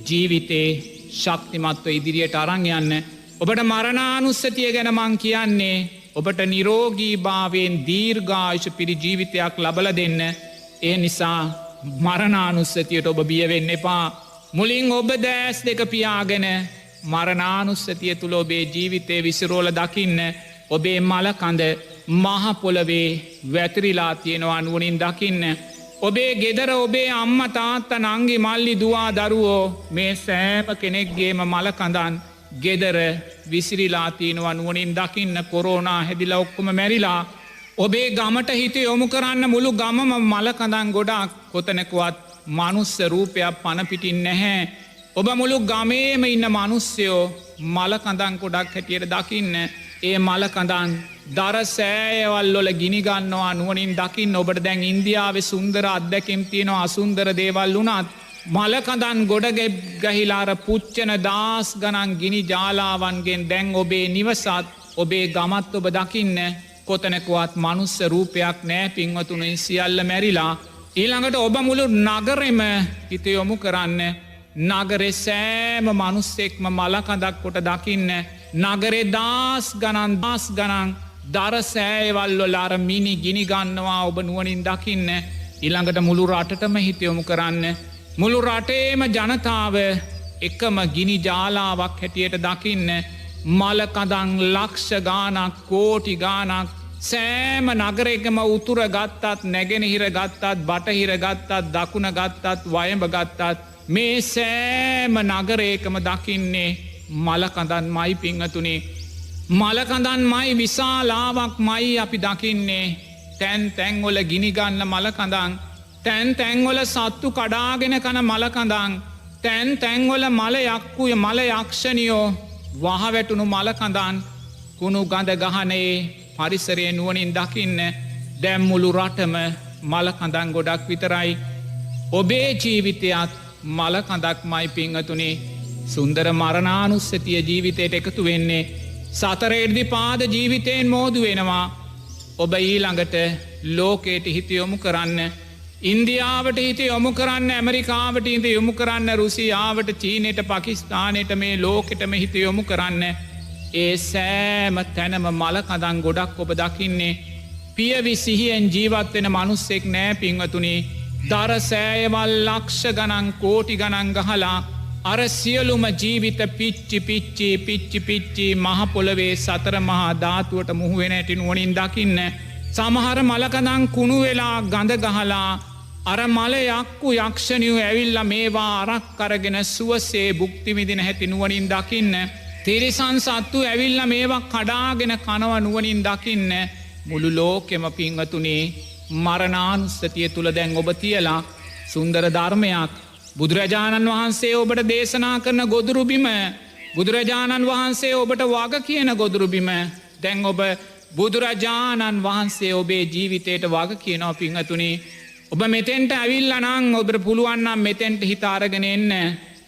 ජීවිතේ ශක්තිමත්ව ඉදිරියට අරං යන්න. ඔබට මරණානුස්සතිය ගැන මං කියන්නේ ඔබට නිරෝගී භාවයෙන් දීර්ඝායුෂ පිරි ජීවිතයක් ලබල දෙන්න. ඒ නිසා මරණානුස්සතියට ඔබ බියවෙන්න එපා. මුලින් ඔබ දෑස් දෙක පියාගෙන මරණානුස්සතිය තුළ ඔබේ ජීවිතය විසිරෝල දකින්න. ඔබේ මලකඳ මහපොළවේ වැතිරිලා තියෙනවා නුවනින් දකින්න. ඔබේ ගෙදර ඔබේ අම්ම තාත්ත නංගි මල්ලි දවා දරුවෝ මේ සෑම කෙනෙක්ගේම මලකඳන් ගෙදර විසිරිලා තියෙනවා නුවනින් දකින්න. කොරෝනා හැදිලා ඔක්කොම මැරිලා ඔබේ ගමට හිත යොමු කරන්න මුළු ගමම මලකඳන් ගොඩක් කොතනකුවත් මනුස්ස රූපයක් පනපිටින් නැහැ. ඔබ මුළු ගමේම ඉන්න මනුස්්‍යයෝ මලකඳන් ගොඩක් හැටියට දකින්න. ඒ මලකඳන් දර සෑයවල්ලොල ගිනිගන්නවා නුවනින් දකින්න. ඔබට දැන් ඉන්දියාවේ සුන්දර අත්දැකම් තියෙනවා අසුන්දර දේවල් වුණත් මලකඳන් ගොඩගෙ ගහිලාර පුච්චන දාස් ගණන් ගිනි ජාලාවන්ගෙන් දැන් ඔබේ නිවසත් ඔබේ ගමත් ඔබ දකින්න කොතනකුවත් මනුස්ස රූපයක් නෑ පින්වතුනෙන් සියල්ල මැරිලා. ඊළඟට ඔබ මුළු නගරෙම හිත යොමු කරන්න. නගරෙ සෑම මනුස්සෙක්ම මලකඳක් කොට දකින්න. නගරේ දාස් ගණන් දර සෑවල්ලොල අර මිනි ගිනිගන්නවා ඔබ නුවනින් දකින්න. ඉළඟට මුළු රටටම හිතයොමු කරන්න. මුළු රටේම ජනතාව එකම ගිනි ජාලාවක් හැටියට දකින්න. මලකඳං ලක්ෂ ගානක් කෝටි ගානක් සෑම නගරෙකම උතුර ගත්තත් නැගෙනහිර ගත්තත් බටහිර ගත්තත් දකුණ ගත්තත් වයඹ ගත්තත් මේ සෑම නගරේකම දකින්නේ මලකඳන් මයි පිංහතුනේ. මලකඳන් මයි විශාලාවක් මයි අපි දකින්නේ. තැන් තැන්වොල ගිනිගන්න මලකඳං තැන් තැන්වොල සත්තු කඩාගෙන කන මලකඳං තැන් තැන්වොල මලයක්කුය මල යක්ෂණියෝ වහවැටුණු මලකඳන් කුණු ගඳ ගහනේ පරිසරය නුවනින් දකින්න. දැම්මුළු රටම මලකඳන් ගොඩක් විතරයි. ඔබේ ජීවිතයත් මලකඳක් මයි පිංහතුනේ. සුන්දර මරණානුස්සතිය ජීවිතයට එකතු වෙන්නේ සතරෙර්දි පාද ජීවිතයෙන් මෝදු වෙනවා. ඔබ ඊළඟට ලෝකයට හිතයොමු කරන්න. ඉන්දියාවට හිත යොමු කරන්න, ඇමරිකාවට හිත යොමු කරන්න, රුසියාවට, චීනයට, පාකිස්තානයට, මේ ලෝකෙටම හිත යොමු කරන්න. ඒ සෑම තැනම මලකඳන් ගොඩක් ඔබ දකින්නේ. පියවි සිහියෙන් ජීවත්වෙන මනුස්සෙක් නෑ පින්වතුනි. දර සෑයවල් ලක්ෂ ගණන් කෝටි ගණන් ගහලා අර සියලුම ජීවිත පිච්චි මහපොළවේ සතර මහා ධාතුවට මුහුවෙන ඇති නුවනින් දකින්න. සමහර මලකඳන් කුණු වෙලා ගඳ ගහලා අර මල යක්කු යක්ෂණියු ඇවිල්ල මේවා අරක් කරගෙන සුවසේ බුක්තිවිදින හැති නුවනින් දකින්න. තිරිසන් සත්තු ඇවිල්ල මේවා කඩාගෙන කනව නුවනින් දකින්න. මුළු ලෝකෙම පිංවතුනේ මරණානුස්සතිය තුළ දැන් ඔබ තියලා සුන්දර ධර්මයක් බුදුරජාණන් වහන්සේ ඔබට දේශනා කරන ගොදුරුබිම, බුදුරජාණන් වහන්සේ ඔබට වග කියන ගොදුරුබිම දැන් ඔබ බුදුරජාණන් වහන්සේ ඔබේ ජීවිතයට වග කියනවා පිංහතුනි. ඔබ මෙතෙන්ට ඇවිල්ල නං ඔබට පුළුවන්නම් මෙතෙන්ට හිතාරගෙන එන්න.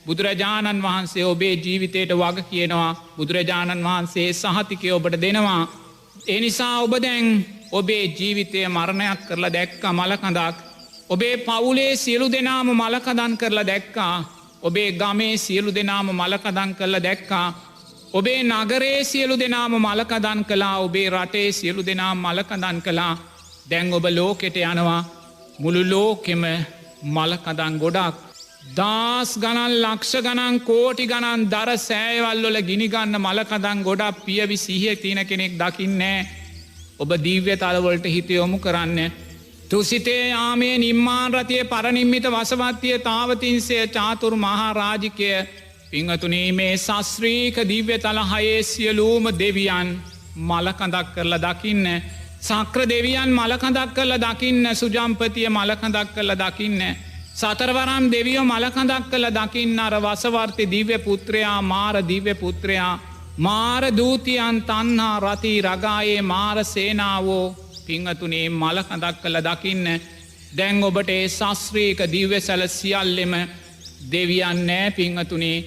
බුදුරජාණන් වහන්සේ ඔබේ ජීවිතයට වග කියනවා. බුදුරජාණන් වහන්සේ සහතිකය ඔබට දෙනවා. එනිසා ඔබ දැන් ඔබේ ජීවිතය මරණයක් කරලා දැක්කා මලකඳක්. ඔබේ පවුලේ සියලු දෙනාම මලකදන් කරලා දැක්කා. ඔබේ ගමේ සියලු දෙනාම මලකදන් කරලා දැක්කා. ඔබේ නගරේ සියලු දෙනාම මලකදන් කලා. ඔබේ රටේ සියලු දෙනා මලකදන් කලා. දැන් ඔබ ලෝකෙට යනවා. මුළු ලෝකෙම මලකදන් ගොඩක්. දාස් ගණන් ලක්ෂ ගණන් කෝටි ගණන් දර සෑවල්ලොල ගිනිගන්න මලකදන් ගොඩක් පියවි සිහිය තියෙන කෙනෙක් දකින්නේ. ඔබ දීව්‍ය තලවලට හිත යොමු කරන්න. තුසිතේ යාමේ නිම්මාන් රතිය පරනිම්මිත වසවත්තිය තාවතින්සේ චාතුරු මහාරාජිකය පිංහතුනී මේ සස්්‍රීක දිව්‍ය තලහයේ සියලූම දෙවියන් මලකඳක් කරලා දකින්න. සක්‍ර දෙවියන් මලකඳක් කරලා දකින්න. සුජම්පතිය මලකඳක් කරලා දකින්න. සතරවරම් දෙවියෝ මලකඳක් කළ දකින්න. අර වසවර්ති දිව්‍ය පුත්‍රයා මාර දිව්‍ය පුත්‍රයා මාර දූතියන් තන්හා රති රගායේ මාර සේනාවෝ පිංහතුනේ මලකඳක් කළ දකින්න. දැන් ඔබට ඒ සස්්‍රීක දිව්‍ය සැල සියල්ලෙම දෙවියන් නෑ පිංහතුනේ.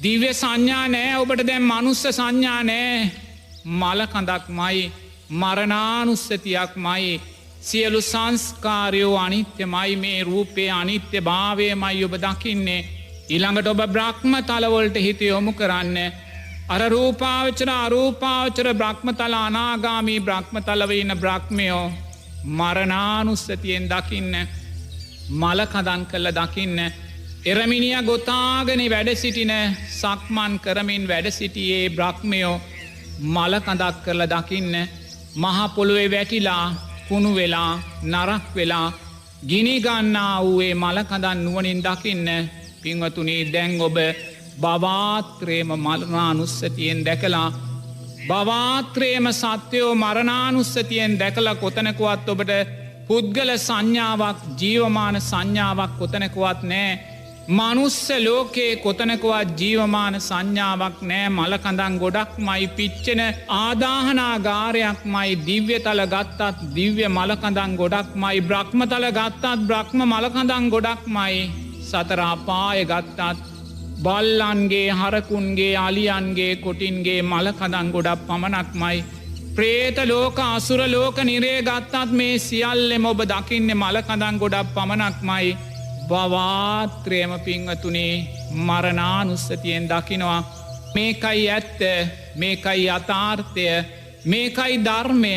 දිව්‍ය සංඥා නෑ ඔබට දැන් මනුස්ස සංඥා නෑ. මලකඳක් මයි මරණානුස්සතියක් මයි. සියලු සංස්කාරයෝ අනිත්‍යමයි. මේ රූපේ අනිත්‍ය භාවය මයි ඔබ දකින්නේ. ඊළඟට ඔබ බ්‍රහ්ම තලවලට හිත යොමු කරන්න. අර රූපාවචර අරූපාවචර බ්‍රහ්මතල අනාගාමී බ්‍රහ්මතලවන්න බ්‍රහ්මයෝ මරණානුස්සතියෙන් දකින්න. මලකදන් කල්ල දකින්න. එරමිනිිය ගොතාගෙන වැඩ සිටින සක්මන් කරමින් වැඩ සිටියේ බ්‍රහ්මයෝ මලකඳක් කරල දකින්න. මහපොළුවේ වැටිලා කුණු වෙලා නරක් වෙලා ගිනිගන්නා වූේ මලකඳන් නුවනින් දකින්න. පිංවතුනී දැන් ඔබ බවාත්‍රේම මරණානුස්සතියෙන් දැකලා බවාත්‍රේම සත්‍යයෝ මරණානුස්සතියෙන් දැකලා කොතනකුවත් ඔබට පුද්ගල සංඥාවක් ජීවමාන සංඥාවක් කොතනකුවත් නෑ. මනුස්ස ලෝකයේ කොතනකුවත් ජීවමාන සංඥාවක් නෑ. මලකඳන් ගොඩක් මයි පිච්චෙන ආදාහනාගාරයක් මයි. දිව්‍යතල ගත්තත් දිව්‍ය මලකඳන් ගොඩක් මයි. බ්‍රහ්මතල ගත්තත් බ්‍රහ්ම මලකඳන් ගොඩක් මයි. සතරාපාය ගත්තත් බල්ලන්ගේ හරකුන්ගේ අලියන්ගේ කොටින්ගේ මලකදන් ගොඩක් පමණක් මයි. ප්‍රේත ලෝක අසුර ලෝක නිරේ ගත්තත් මේ සියල්ලෙම ඔබ දකින්න මලකදන් ගොඩක් පමණක් මයි. බවාත්‍රයම පිංවතුනේ මරණානුස්සතියෙන් දකිනවා. මේකයි ඇත්ත, මේකයි යථාර්ථය, මේකයි ධර්මය.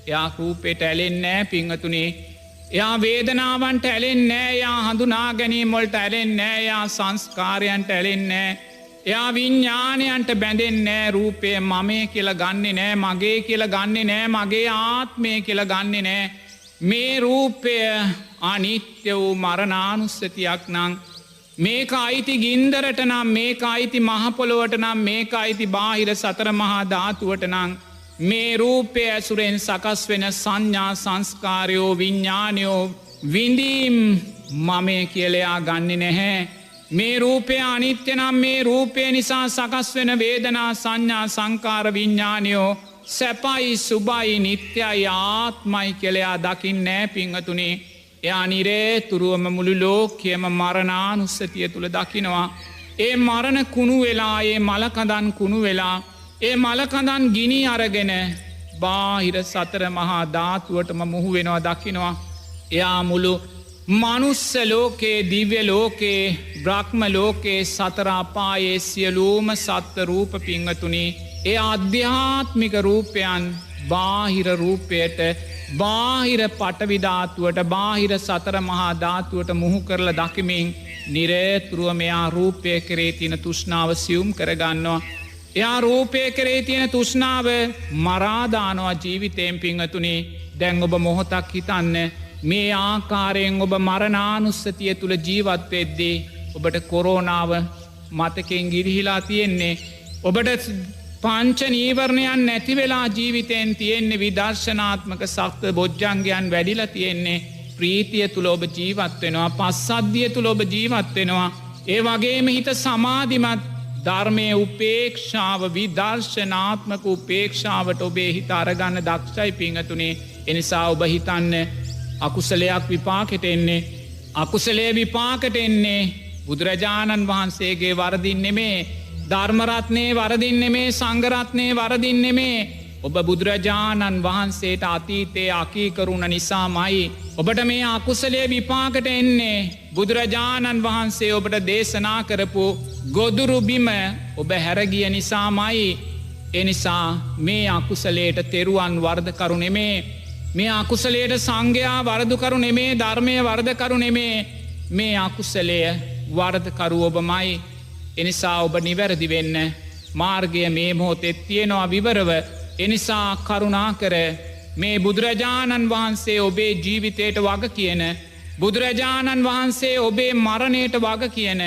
යා රූපෙට ඇලෙන්නෑ පිංවතුනේ. එයා වේදනාවන්ට ඇලෙන්නෑ. යා හඳුනා ගැනීමොල්ට ඇලෙන්නෑ. යා සංස්කාරයන්ට ඇලෙන්නෑ. එයා විඤ්ඥානයන්ට බැඳෙන්නෑ. රූපය මමේ කියල ගන්නේ නෑ, මගේ කියල ගන්නේ නෑ, මගේ ආත්මය කියල ගන්නේ නෑ. මේ රූපය අනිත්‍ය වූ මරණානුස්සතියක් නං. මේක අයිති ගින්දරට නම්, මේක අයිති මහපොළොවට නම්, මේක අයිති බාහිර සතර මහා ධාතුවට නං. මේ රූපය ඇසුරෙන් සකස් වෙන සංඥා සංස්කාරයෝ විඤ්ඥානයෝ විඳීම් මමය කියලයා ගන්න නැහැ. මේ රූපය අනිත්‍ය නම් මේ රූපය නිසා සකස් වෙන වේදනා සංඥා සංකාර විඤ්ඥානයෝ සැපයි සුබයි නිත්‍යයි ආත්මයි කෙලයා දකිින් නෑ පිංහතුනේ. එයා නිරේ තුරුවම මුළු ලෝකයම මරණානුස්සතිය තුළ දකිනවා. ඒ මරණ කුණු වෙලා ඒ මලකදන් කුණු වෙලා ඒ මලකඳන් ගිනි අරගෙන බාහිර සතර මහා ධාතුවටම මුහු වෙනවා දකිනවා. එයා මුළු මනුස්ස ලෝකේ දිව්‍ය ලෝකේ බ්‍රහ්ම ලෝකේ සතරාපායේ සියලූම සත්ව රූප පිංහතුනි ඒ අධ්‍යාත්මික රූපයන් බාහිර රූපයට බාහිර පටවිධාතුවට බාහිර සතර මහා ධාතුවට මුහු කරලා දකිමින් නිරේතුරුව මෙයා රූපය කරේ තියෙන තුෂ්ණාව සියුම් කරගන්නවා. එයා රූපය කරේ තියෙන තුෂ්ණාව මරාදානවා ජීවිතයෙන් පිංහතුනි. දැන් ඔබ මොහොතක් හිතන්න මේ ආකාරයෙන් ඔබ මරණානුස්සතිය තුළ ජීවත්වෙද්දී ඔබට කොරෝනාව මතකෙන් ගිරිහිලා තියෙන්නේ. ඔබට පංච නීවරණයන් නැති වෙලා ජීවිතයෙන් තියෙන්නේ විදර්ශනාත්මක සක්ත බොජ්ජංගයන් වැඩිලා තියෙන්නේ. ප්‍රීතිය තුළ ඔබ ජීවත්වෙනවා පස්සද්ධිය තුළ ඔබ ජීවත්වෙනවා. ඒ වගේම හිත සමාධිමත් ධර්මය උපේක්ෂාව විදර්ශනාත්මක උපේක්ෂාවට ඔබේ හිත අරගන්න දක්ෂයි පිංහතුනේ. එනිසා ඔබ හිතන්න අකුසලයක් විපාකට එන්නේ අකුසලේ විපාකට එන්නේ බුදුරජාණන් වහන්සේගේ වරදින් නෙමේ ධර්මරත්නයේ වරදින් නෙමේ සංඝරත්නයේ වරදින් නෙමේ ඔබ බුදුරජාණන් වහන්සේට අතීතයේ අකීකරුණ නිසාමයි ඔබට මේ අකුසලේ විපාකට එන්නේ බුදුරජාණන් වහන්සේ ඔබට දේශනා කරපු ගොදුරු බිම ඔබ හැරගිය නිසාමයි. එනිසා මේ අකුසලයට තෙරුවන් වර්ධකරු නෙමේ මේ අකුසලයට සංඝයා වරදුකරු නෙමේ ධර්මය වර්ධකරු නෙමේ මේ අකුසලය වර්ධකරු ඔබමයි. එනිසා ඔබ නිවැරදි වෙන්න මාර්ගය මේ මොහොතෙත් තියෙනවා විවරව. එනිසා කරුණා කර මේ බුදුරජාණන් වහන්සේ ඔබේ ජීවිතයට වග කියන බුදුරජාණන් වහන්සේ ඔබේ මරණයට වග කියන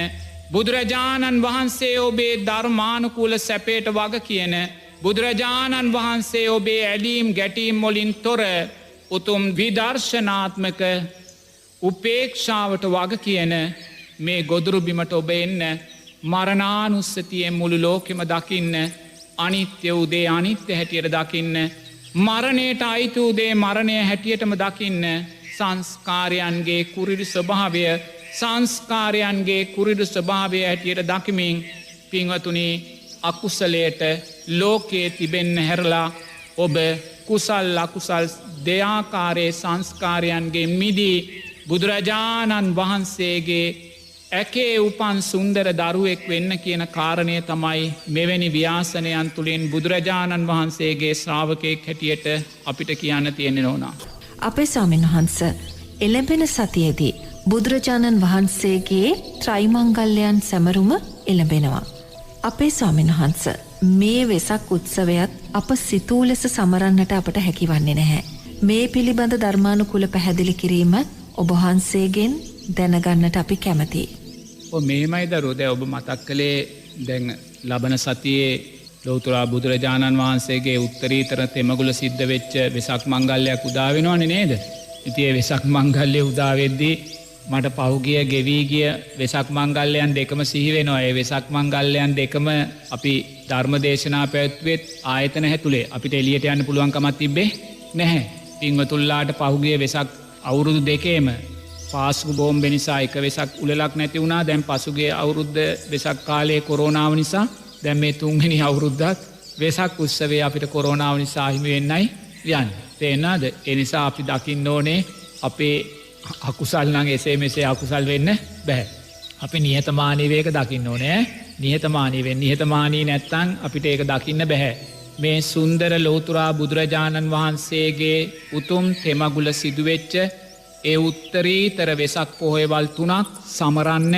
බුදුරජාණන් වහන්සේ ඔබේ ධර්මානුකූල සැපේට වග කියන බුදුරජාණන් වහන්සේ ඔබේ ඇලීම් ගැටීම් මොලින් තොර උතුම් විදර්ශනාත්මක උපේක්ෂාවට වග කියන මේ ගොදුරුබිමට ඔබ එන්න මරණානුස්සතියෙන් මුළු ලෝකෙම දකින්න අනිත්‍ය උදේ අනිත්‍ය හැටියට දකින්න මරණයට අයිති උදේ මරණය හැටියටම දකින්න සංස්කාරයන්ගේ කුරිරු ස්වභාවය සංස්කාරයන්ගේ කුරිරු ස්වභාවය හැටියට දකිමින් පින්වතුනි අකුසලයට ලෝකයේ තිබෙන්න හැරලා ඔබ කුසල් අකුසල් දෙයාකාරයේ සංස්කාරයන්ගේ මිදී බුදුරජාණන් වහන්සේගේ ඇකේ උපන් සුන්දර දරුවෙක් වෙන්න කියන කාරණය තමයි මෙවැනි ව්‍යාසනයන් තුළින් බුදුරජාණන් වහන්සේගේ ශ්‍රාවකයෙක් හැටියට අපිට කියන්න තියෙන්නේ නෝනා. අපේ ස්වාමීන් වහන්ස එළඹෙන සතියේදී බුදුරජාණන් වහන්සේගේ ත්‍රිමංගල්‍යයන් සැමරුම එළඹෙනවා. අපේ ස්වාමීන් වහන්ස මේ වෙසක් උත්සවයත් අප සිතූ ලෙස සමරන්නට අපට හැකිවන්නේ නැහැ. මේ පිළිබඳ ධර්මානුකූල පැහැදිලි කිරීම ඔබ වහන්සේගෙන් දැනගන්නට අපි කැමතියි. මේමයි දරුවෝ දැන් ඔබ මතක් කළේ දැන් ලබන සතියේ ලෞතර බුදුරජාණන් වහන්සේගේ උත්තරීතර තෙමගුල සිද්ධ වෙච්ච වෙසක් මංගල්‍යයක් උදා වෙනවනේ නේද? ඉතින් ඒ වෙසක් මංගල්‍ය උදා වෙද්දී මට පහුගිය ගෙවී ගිය වෙසක් මංගල්‍යයන් දෙකම සිහි වෙනවා. ඒ වෙසක් මංගල්‍යයන් දෙකම අපි ධර්ම දේශනා පැවැත්වෙත් ආයතන ඇතුලේ අපිට එළියට යන්න පුළුවන් කමක් තිබ්බේ නැහැ. පින්වතුන්ලාට පහුගිය වෙසක් අවුරුදු දෙකේම පාස්කු බෝම්බ නිසා එක වෙසක් උලලක් නැති වුණා. දැන් පසුගිය අවුරුද්ද වෙසක් කාලයේ කොරෝනාව නිසා දැන් මේ තුන්වෙනි අවුරුද්දත් වෙසක් උත්සවයේ අපිට කොරෝනාව නිසා හිමි වෙන්නයි යන්නේ. තේරෙනවද? ඒ නිසා අපි දකින්න ඕනේ අපේ අකුසල් නම් එසේ මෙසේ අකුසල් වෙන්න බෑ. අපි නිහතමානී වේක දකින්න ඕනේ. නිහතමානී වෙන්න. නිහතමානී නැත්තම් අපිට ඒක දකින්න බෑ. මේ සුන්දර ලෞතුරා බුදුරජාණන් වහන්සේගේ උතුම් තෙමගුල සිදුවෙච්ච ඒ උත්තරීතර වෙසක් පොහොයවල් 3ක් සමරන්න.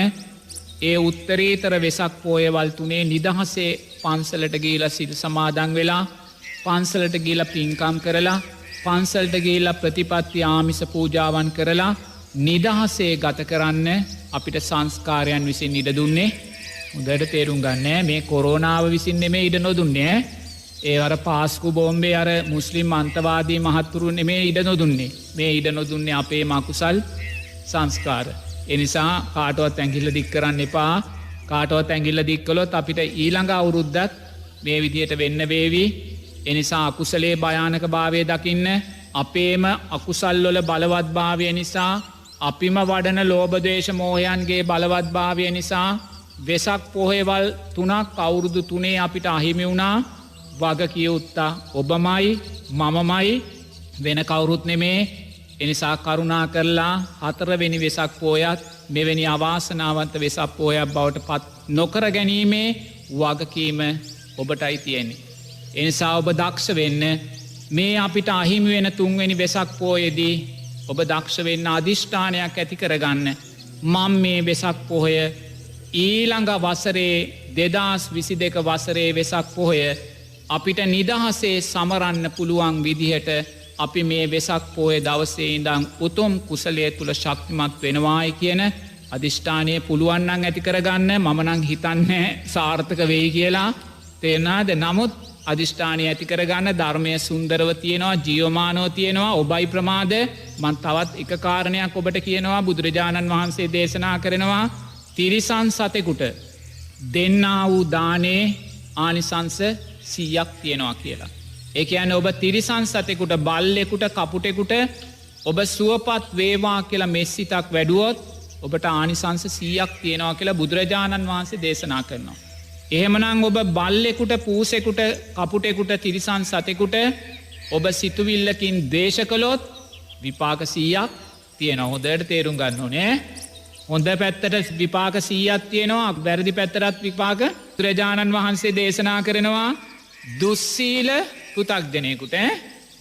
ඒ උත්තරීතර වෙසක් පොහොයවල් 3 නිදහසේ පන්සලට ගිහිලා සිල් සමාදන් වෙලා පන්සලට ගිහිලා පින්කම් කරලා පන්සලට ගිහිලා ප්‍රතිපත්ති ආමිස පූජාවන් කරලා නිදහසේ ගත කරන්න අපිට සංස්කාරයන් විසින් ඉඩ දුන්නේ. හොඳට තේරුම් ගන්න මේ කොරෝනාව විසින් නෙමෙයි ඉඩ නොදුන්නේ. ඒ අර පාස්කු බෝම්බේ අර මුස්ලිම් අන්තවාදී මහත්තුරු නෙමේ ඉඩ නොදුන්නේ. මේ ඉඩ නොදුන්නේ අපේ මකුසල් සංස්කාර. එනිසා කාටවත් ඇඟිල්ල දික් කරන්න එපා. කාටවත් ඇඟිල්ල දික් කළොත් අපිට ඊළඟ අවුරුද්දත් මේ විදියට වෙන්න වේවි. එනිසා අකුසලේ භයානක භාවය දකින්න අපේම අකුසල් වල බලවත් භාවය නිසා අපිම වඩන ලෝභ ද්වේෂ මෝහයන්ගේ බලවත් භාවය නිසා වෙසක් පොහොයවල් 3ක් අවුරුදු 3 අපිට අහිමි වුණා. වග කියුත්තා ඔබමයි මමමයි වෙන කවුරුත් නෙමේ. එනිසා කරුණා කරලා 4 වෙනි වෙසක් පෝයත් මෙවැනි අවාසනාවන්ත වෙසක් පෝයක් බවට පත් නොකර ගැනීමේ වගකීම ඔබටයි තියෙන්නේ. එනිසා ඔබ දක්ෂ වෙන්න මේ අපිට අහිමි වෙන 3 වෙනි වෙසක් පෝයේදී ඔබ දක්ෂ වෙන්න අධිෂ්ඨානයක් ඇති කරගන්න. මම මේ වෙසක් පොහොය ඊළඟ වසරේ 2022 වසරේ වෙසක් පොහොය අපිට නිදහසේ සමරන්න පුළුවන් විදිහට අපි මේ වෙසක් පෝය දවසේ ඉඳන් උතුම් කුසලයේ තුල ශක්තිමත් වෙනවායි කියන අධිෂ්ඨානය පුළුවන් නම් ඇති කරගන්න. මම නම් හිතන්නේ සාර්ථක වෙයි කියලා. තේරෙනවද? නමුත් අධිෂ්ඨානය ඇති කරගන්න. ධර්මයේ සුන්දරව තියෙනවා, ජීවමානව තියෙනවා. ඔබයි ප්‍රමාද. මම තවත් එක කාරණයක් ඔබට කියනවා. බුදුරජාණන් වහන්සේ දේශනා කරනවා තිරිසන් සතෙකුට දෙන්නා වූ දානේ ආනිසංස 100ක් තියෙනවා කියලා. ඒ කියන්නේ ඔබ තිරිසන් සතෙකුට, බල්ලෙකුට, කපුටෙකුට ඔබ සුවපත් වේවා කියලා මෙස්සිතක් වැඩුවොත් ඔබට ආනිසංස 100ක් තියෙනවා කියලා බුදුරජාණන් වහන්සේ දේශනා කරනවා. එහෙමනම් ඔබ බල්ලෙකුට, පූසෙකුට, කපුටෙකුට, තිරිසන් සතෙකුට ඔබ සිතුවිල්ලකින් ද්වේෂ කළොත් විපාක 100ක් තියෙනවා. හොඳට තේරුම් ගන්න ඕනේ. හොඳ පැත්තට විපාක 100ක් තියෙනවා, වැරදි පැත්තටත් විපාක. බුදුරජාණන් වහන්සේ දේශනා කරනවා දුස්සීල පෘථග්ජනයෙකුට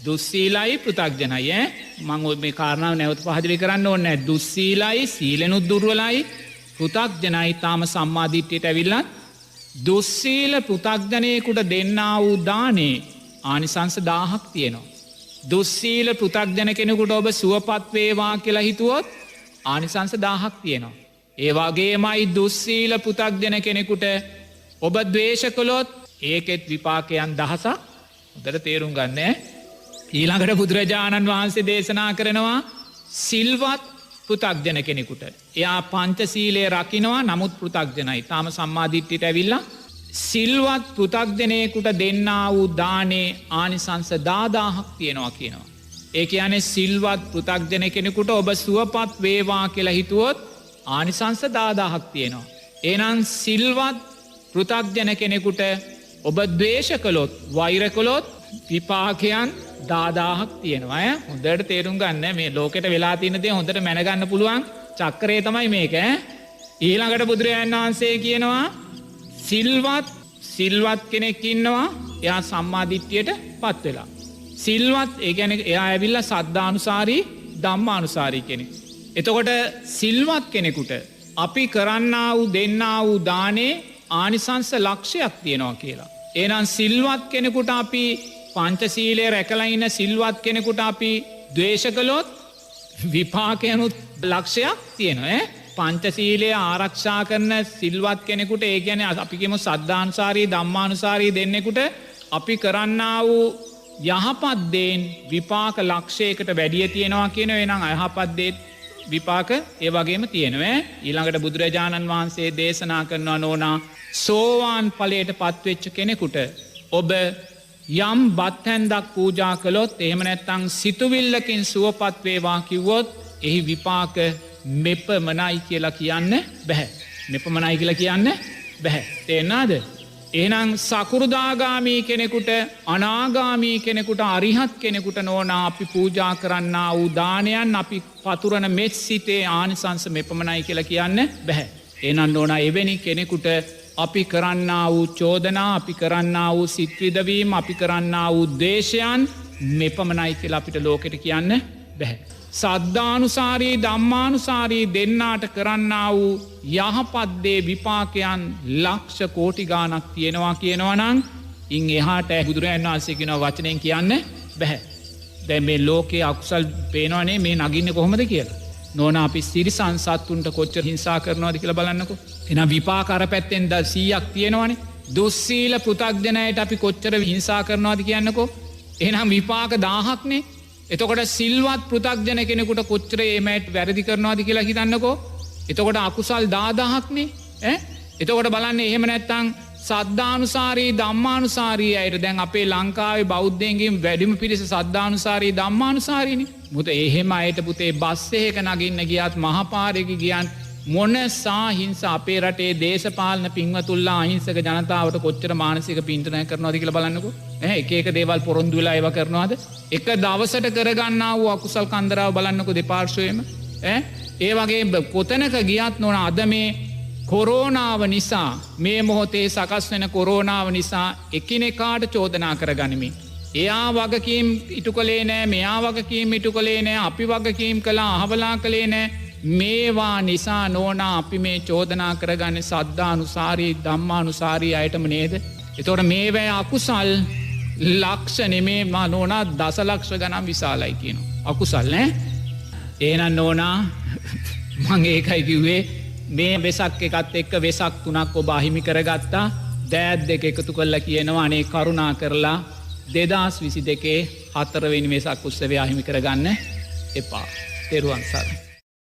දුස්සීලයි පෘථග්ජනයි මම මේ කාරණාව නැවත පැහැදිලි කරන්න ඕනේ නැහැ. දුස්සීලයි, සීලෙනුත් දුර්වලයි, පෘථග්ජනයි තාම සම්මා දිට්ඨියට ඇවිල්ලා දුස්සීල පෘථග්ජනයෙකුට දෙන්නා වූ දානේ ආනිසංස 1000ක් තියෙනවා. දුස්සීල පෘථග්ජන කෙනෙකුට ඔබ සුවපත් වේවා කියලා හිතුවොත් ආනිසංස 1000ක් තියෙනවා. ඒ වගේමයි දුස්සීල පෘථග්ජන කෙනෙකුට ඔබ ද්වේෂ කළොත් ඒකෙත් විපාකයන් 1000ක්. හොඳට තේරුම් ගන්න. ඊළඟට බුදුරජාණන් වහන්සේ දේශනා කරනවා සිල්වත් පෘථග්ජන කෙනෙකුට. එයා පංචශීලයේ රකින්නවා, නමුත් පෘථග්ජනයි. තාම සම්මා දිට්ඨියට ඇවිල්ලා සිල්වත් පෘථග්ජනයෙකුට දෙන්නා වූ දානේ ආනිසංස 10000ක් තියෙනවා කියනවා. ඒ කියන්නේ සිල්වත් පෘථග්ජන කෙනෙකුට ඔබ සුවපත් වේවා කියලා හිතුවොත් ආනිසංස 10000ක් තියෙනවා. එහෙනම් සිල්වත් පෘථග්ජන කෙනෙකුට ඔබ ද්වේෂ කළොත්, වෛර කළොත් විපාකයන් 10000ක් තියෙනවා. හොඳට තේරුම් ගන්න. මේ ලෝකෙට වෙලා තියෙන දේ හොඳට මැනගන්න පුළුවන් චක්‍රය තමයි මේක. ඊළඟට බුදුරජාණන් වහන්සේ කියනවා සිල්වත් කෙනෙක් ඉන්නවා, එයා සම්මා දිට්ඨියට පත් වෙලා. සිල්වත් ඒ කියන්නේ එයා ඇවිල්ලා සද්ධානුසාරී, ධම්මානුසාරී කෙනෙක්. එතකොට සිල්වත් කෙනෙකුට අපි කරන්නා වූ දෙන්නා වූ දානේ ආනිසංස ලක්ෂයක් තියෙනවා කියලා. එහෙනම් සිල්වත් කෙනෙකුට අපි පංචශීලයේ රැකලා ඉන්න සිල්වත් කෙනෙකුට අපි ද්වේෂ කළොත් විපාකයන්ුත් ලක්ෂයක් තියෙනවා. පංචශීලය ආරක්ෂා කරන සිල්වත් කෙනෙකුට, ඒ කියන්නේ අපි කියමු සද්ධානුසාරී, ධම්මානුසාරී දෙන්නෙකුට අපි කරන්නා වූ යහපත් දේන් විපාක ලක්ෂයකට වැඩිය තියෙනවා කියනවා. එහෙනම් අයහපත් දේත් විපාක ඒ වගේම තියෙනවා. ඊළඟට බුදුරජාණන් වහන්සේ දේශනා කරනවා නෝනා සෝවාන් ඵලයට පත්වෙච්ච කෙනෙකුට ඔබ යම් බත් හැන්දක් පූජා කළොත්, එහෙම නැත්නම් සිතුවිල්ලකින් සුවපත් වේවා කිව්වොත් එහි විපාක මෙපමණයි කියලා කියන්න බෑ. මෙපමණයි කියලා කියන්න බෑ. තේරෙනවද? එහෙනම් සකුරුදාගාමී කෙනෙකුට, අනාගාමී කෙනෙකුට, අරිහත් කෙනෙකුට නෝනා අපි පූජා කරන්නා වූ දානයන්, අපි පතුරන මෙත් සිතේ ආනිසංස මෙපමණයි කියලා කියන්න බෑ. එහෙනම් නෝනා එවැනි කෙනෙකුට අපි කරන්නා වූ චෝදනා, අපි කරන්නා වූ සිත් විදවීම, අපි කරන්නා වූ දේශයන් මෙපමණයි කියලා අපිට ලෝකෙට කියන්න බෑ. සද්ධානුසාරී, ධම්මානුසාරී දෙන්නාට කරන්නා වූ යහපත් දේ විපාකයන් ලක්ෂ කෝටි ගාණක් තියෙනවා කියනවා නම් ඉන් එහාට බුදුරජාණන් වහන්සේ කියන වචනෙන් කියන්න බෑ. දැන් මේ ලෝකයේ අකුසල් පේනවනේ, මේ නගින්නේ කොහොමද කියලා. නෝනා අපි සිරිසන් සත්තුන්ට කොච්චර හිංසා කරනවද කියලා බලන්නකෝ. එහෙනම් විපාක අර පැත්තෙන් 100ක් තියෙනවනේ. දුස්සීල පෘථග්ජනයට අපි කොච්චර හිංසා කරනවද කියන්නකෝ. එහෙනම් විපාක 1000ක්නේ. එතකොට සිල්වත් පෘථග්ජන කෙනෙකුට කොච්චර එමෙට වැරදි කරනවද කියලා හිතන්නකෝ. එතකොට අකුසල් 10000ක්නේ. එතකොට බලන්න එහෙම නැත්තම් සද්ධානුසාරී, ධම්මානුසාරී අයට දැන් අපේ ලංකාවේ බෞද්ධයන්ගෙන් වැඩිම පිරිස සද්ධානුසාරී, ධම්මානුසාරීනේ. මුත එහෙම අයට පුතේ බස් එකක නගින්න ගියත්, මහපාරේක ගියන් මොන සාහිංස අපේ රටේ දේශපාලන පින්වතුල්ලා අහිංසක ජනතාවට කොච්චර මානසික පින්තනය කරනවාද කියලා බලන්නකෝ. එක දේවල් පොරොන්දු වෙලා ඒවා කරනවාද? එක දවසට කරගන්නා වූ අකුසල් කන්දරාව බලන්නකෝ දෙපාර්ශ්වයේම. ඒ වගේ කොතැනක ගියත් නොන අද මේ කොරෝනාව නිසා මේ මොහොතේ සකස් වෙන කොරෝනාව නිසා එකිනෙකාට චෝදනා කරගනිමින් එයා වගකීම් ඉටු කළේ නෑ, මෙයා වගකීම් ඉටු කළේ නෑ, අපි වගකීම් කළා අහවලා කළේ නෑ. මේවා නිසා නෝනා අපි මේ චෝදනා කරගන්න සද්ධානුසාරී ධම්මානුසාරී අයටම නේද? එතකොට මේවැ අකුසල් ලක්ෂ නෙමේ මා නෝනා දසලක්ෂ ගනම් විශාලයි කියනවා. අකුසල් නෑ. එහෙනම් නෝනා මං ඒකයි කිව්වේ මේ වෙසක් එකත් එක්ක වෙසක් 3ක් ඔබ අහිමි කරගත්තා. දෑත් දෙක එකතු කරලා කියනවා අනේ කරුණා කරලා 2022 4 වෙනි වෙසක් උත්සවය අහිමි කරගන්න එපා. තෙරුවන් සරණයි.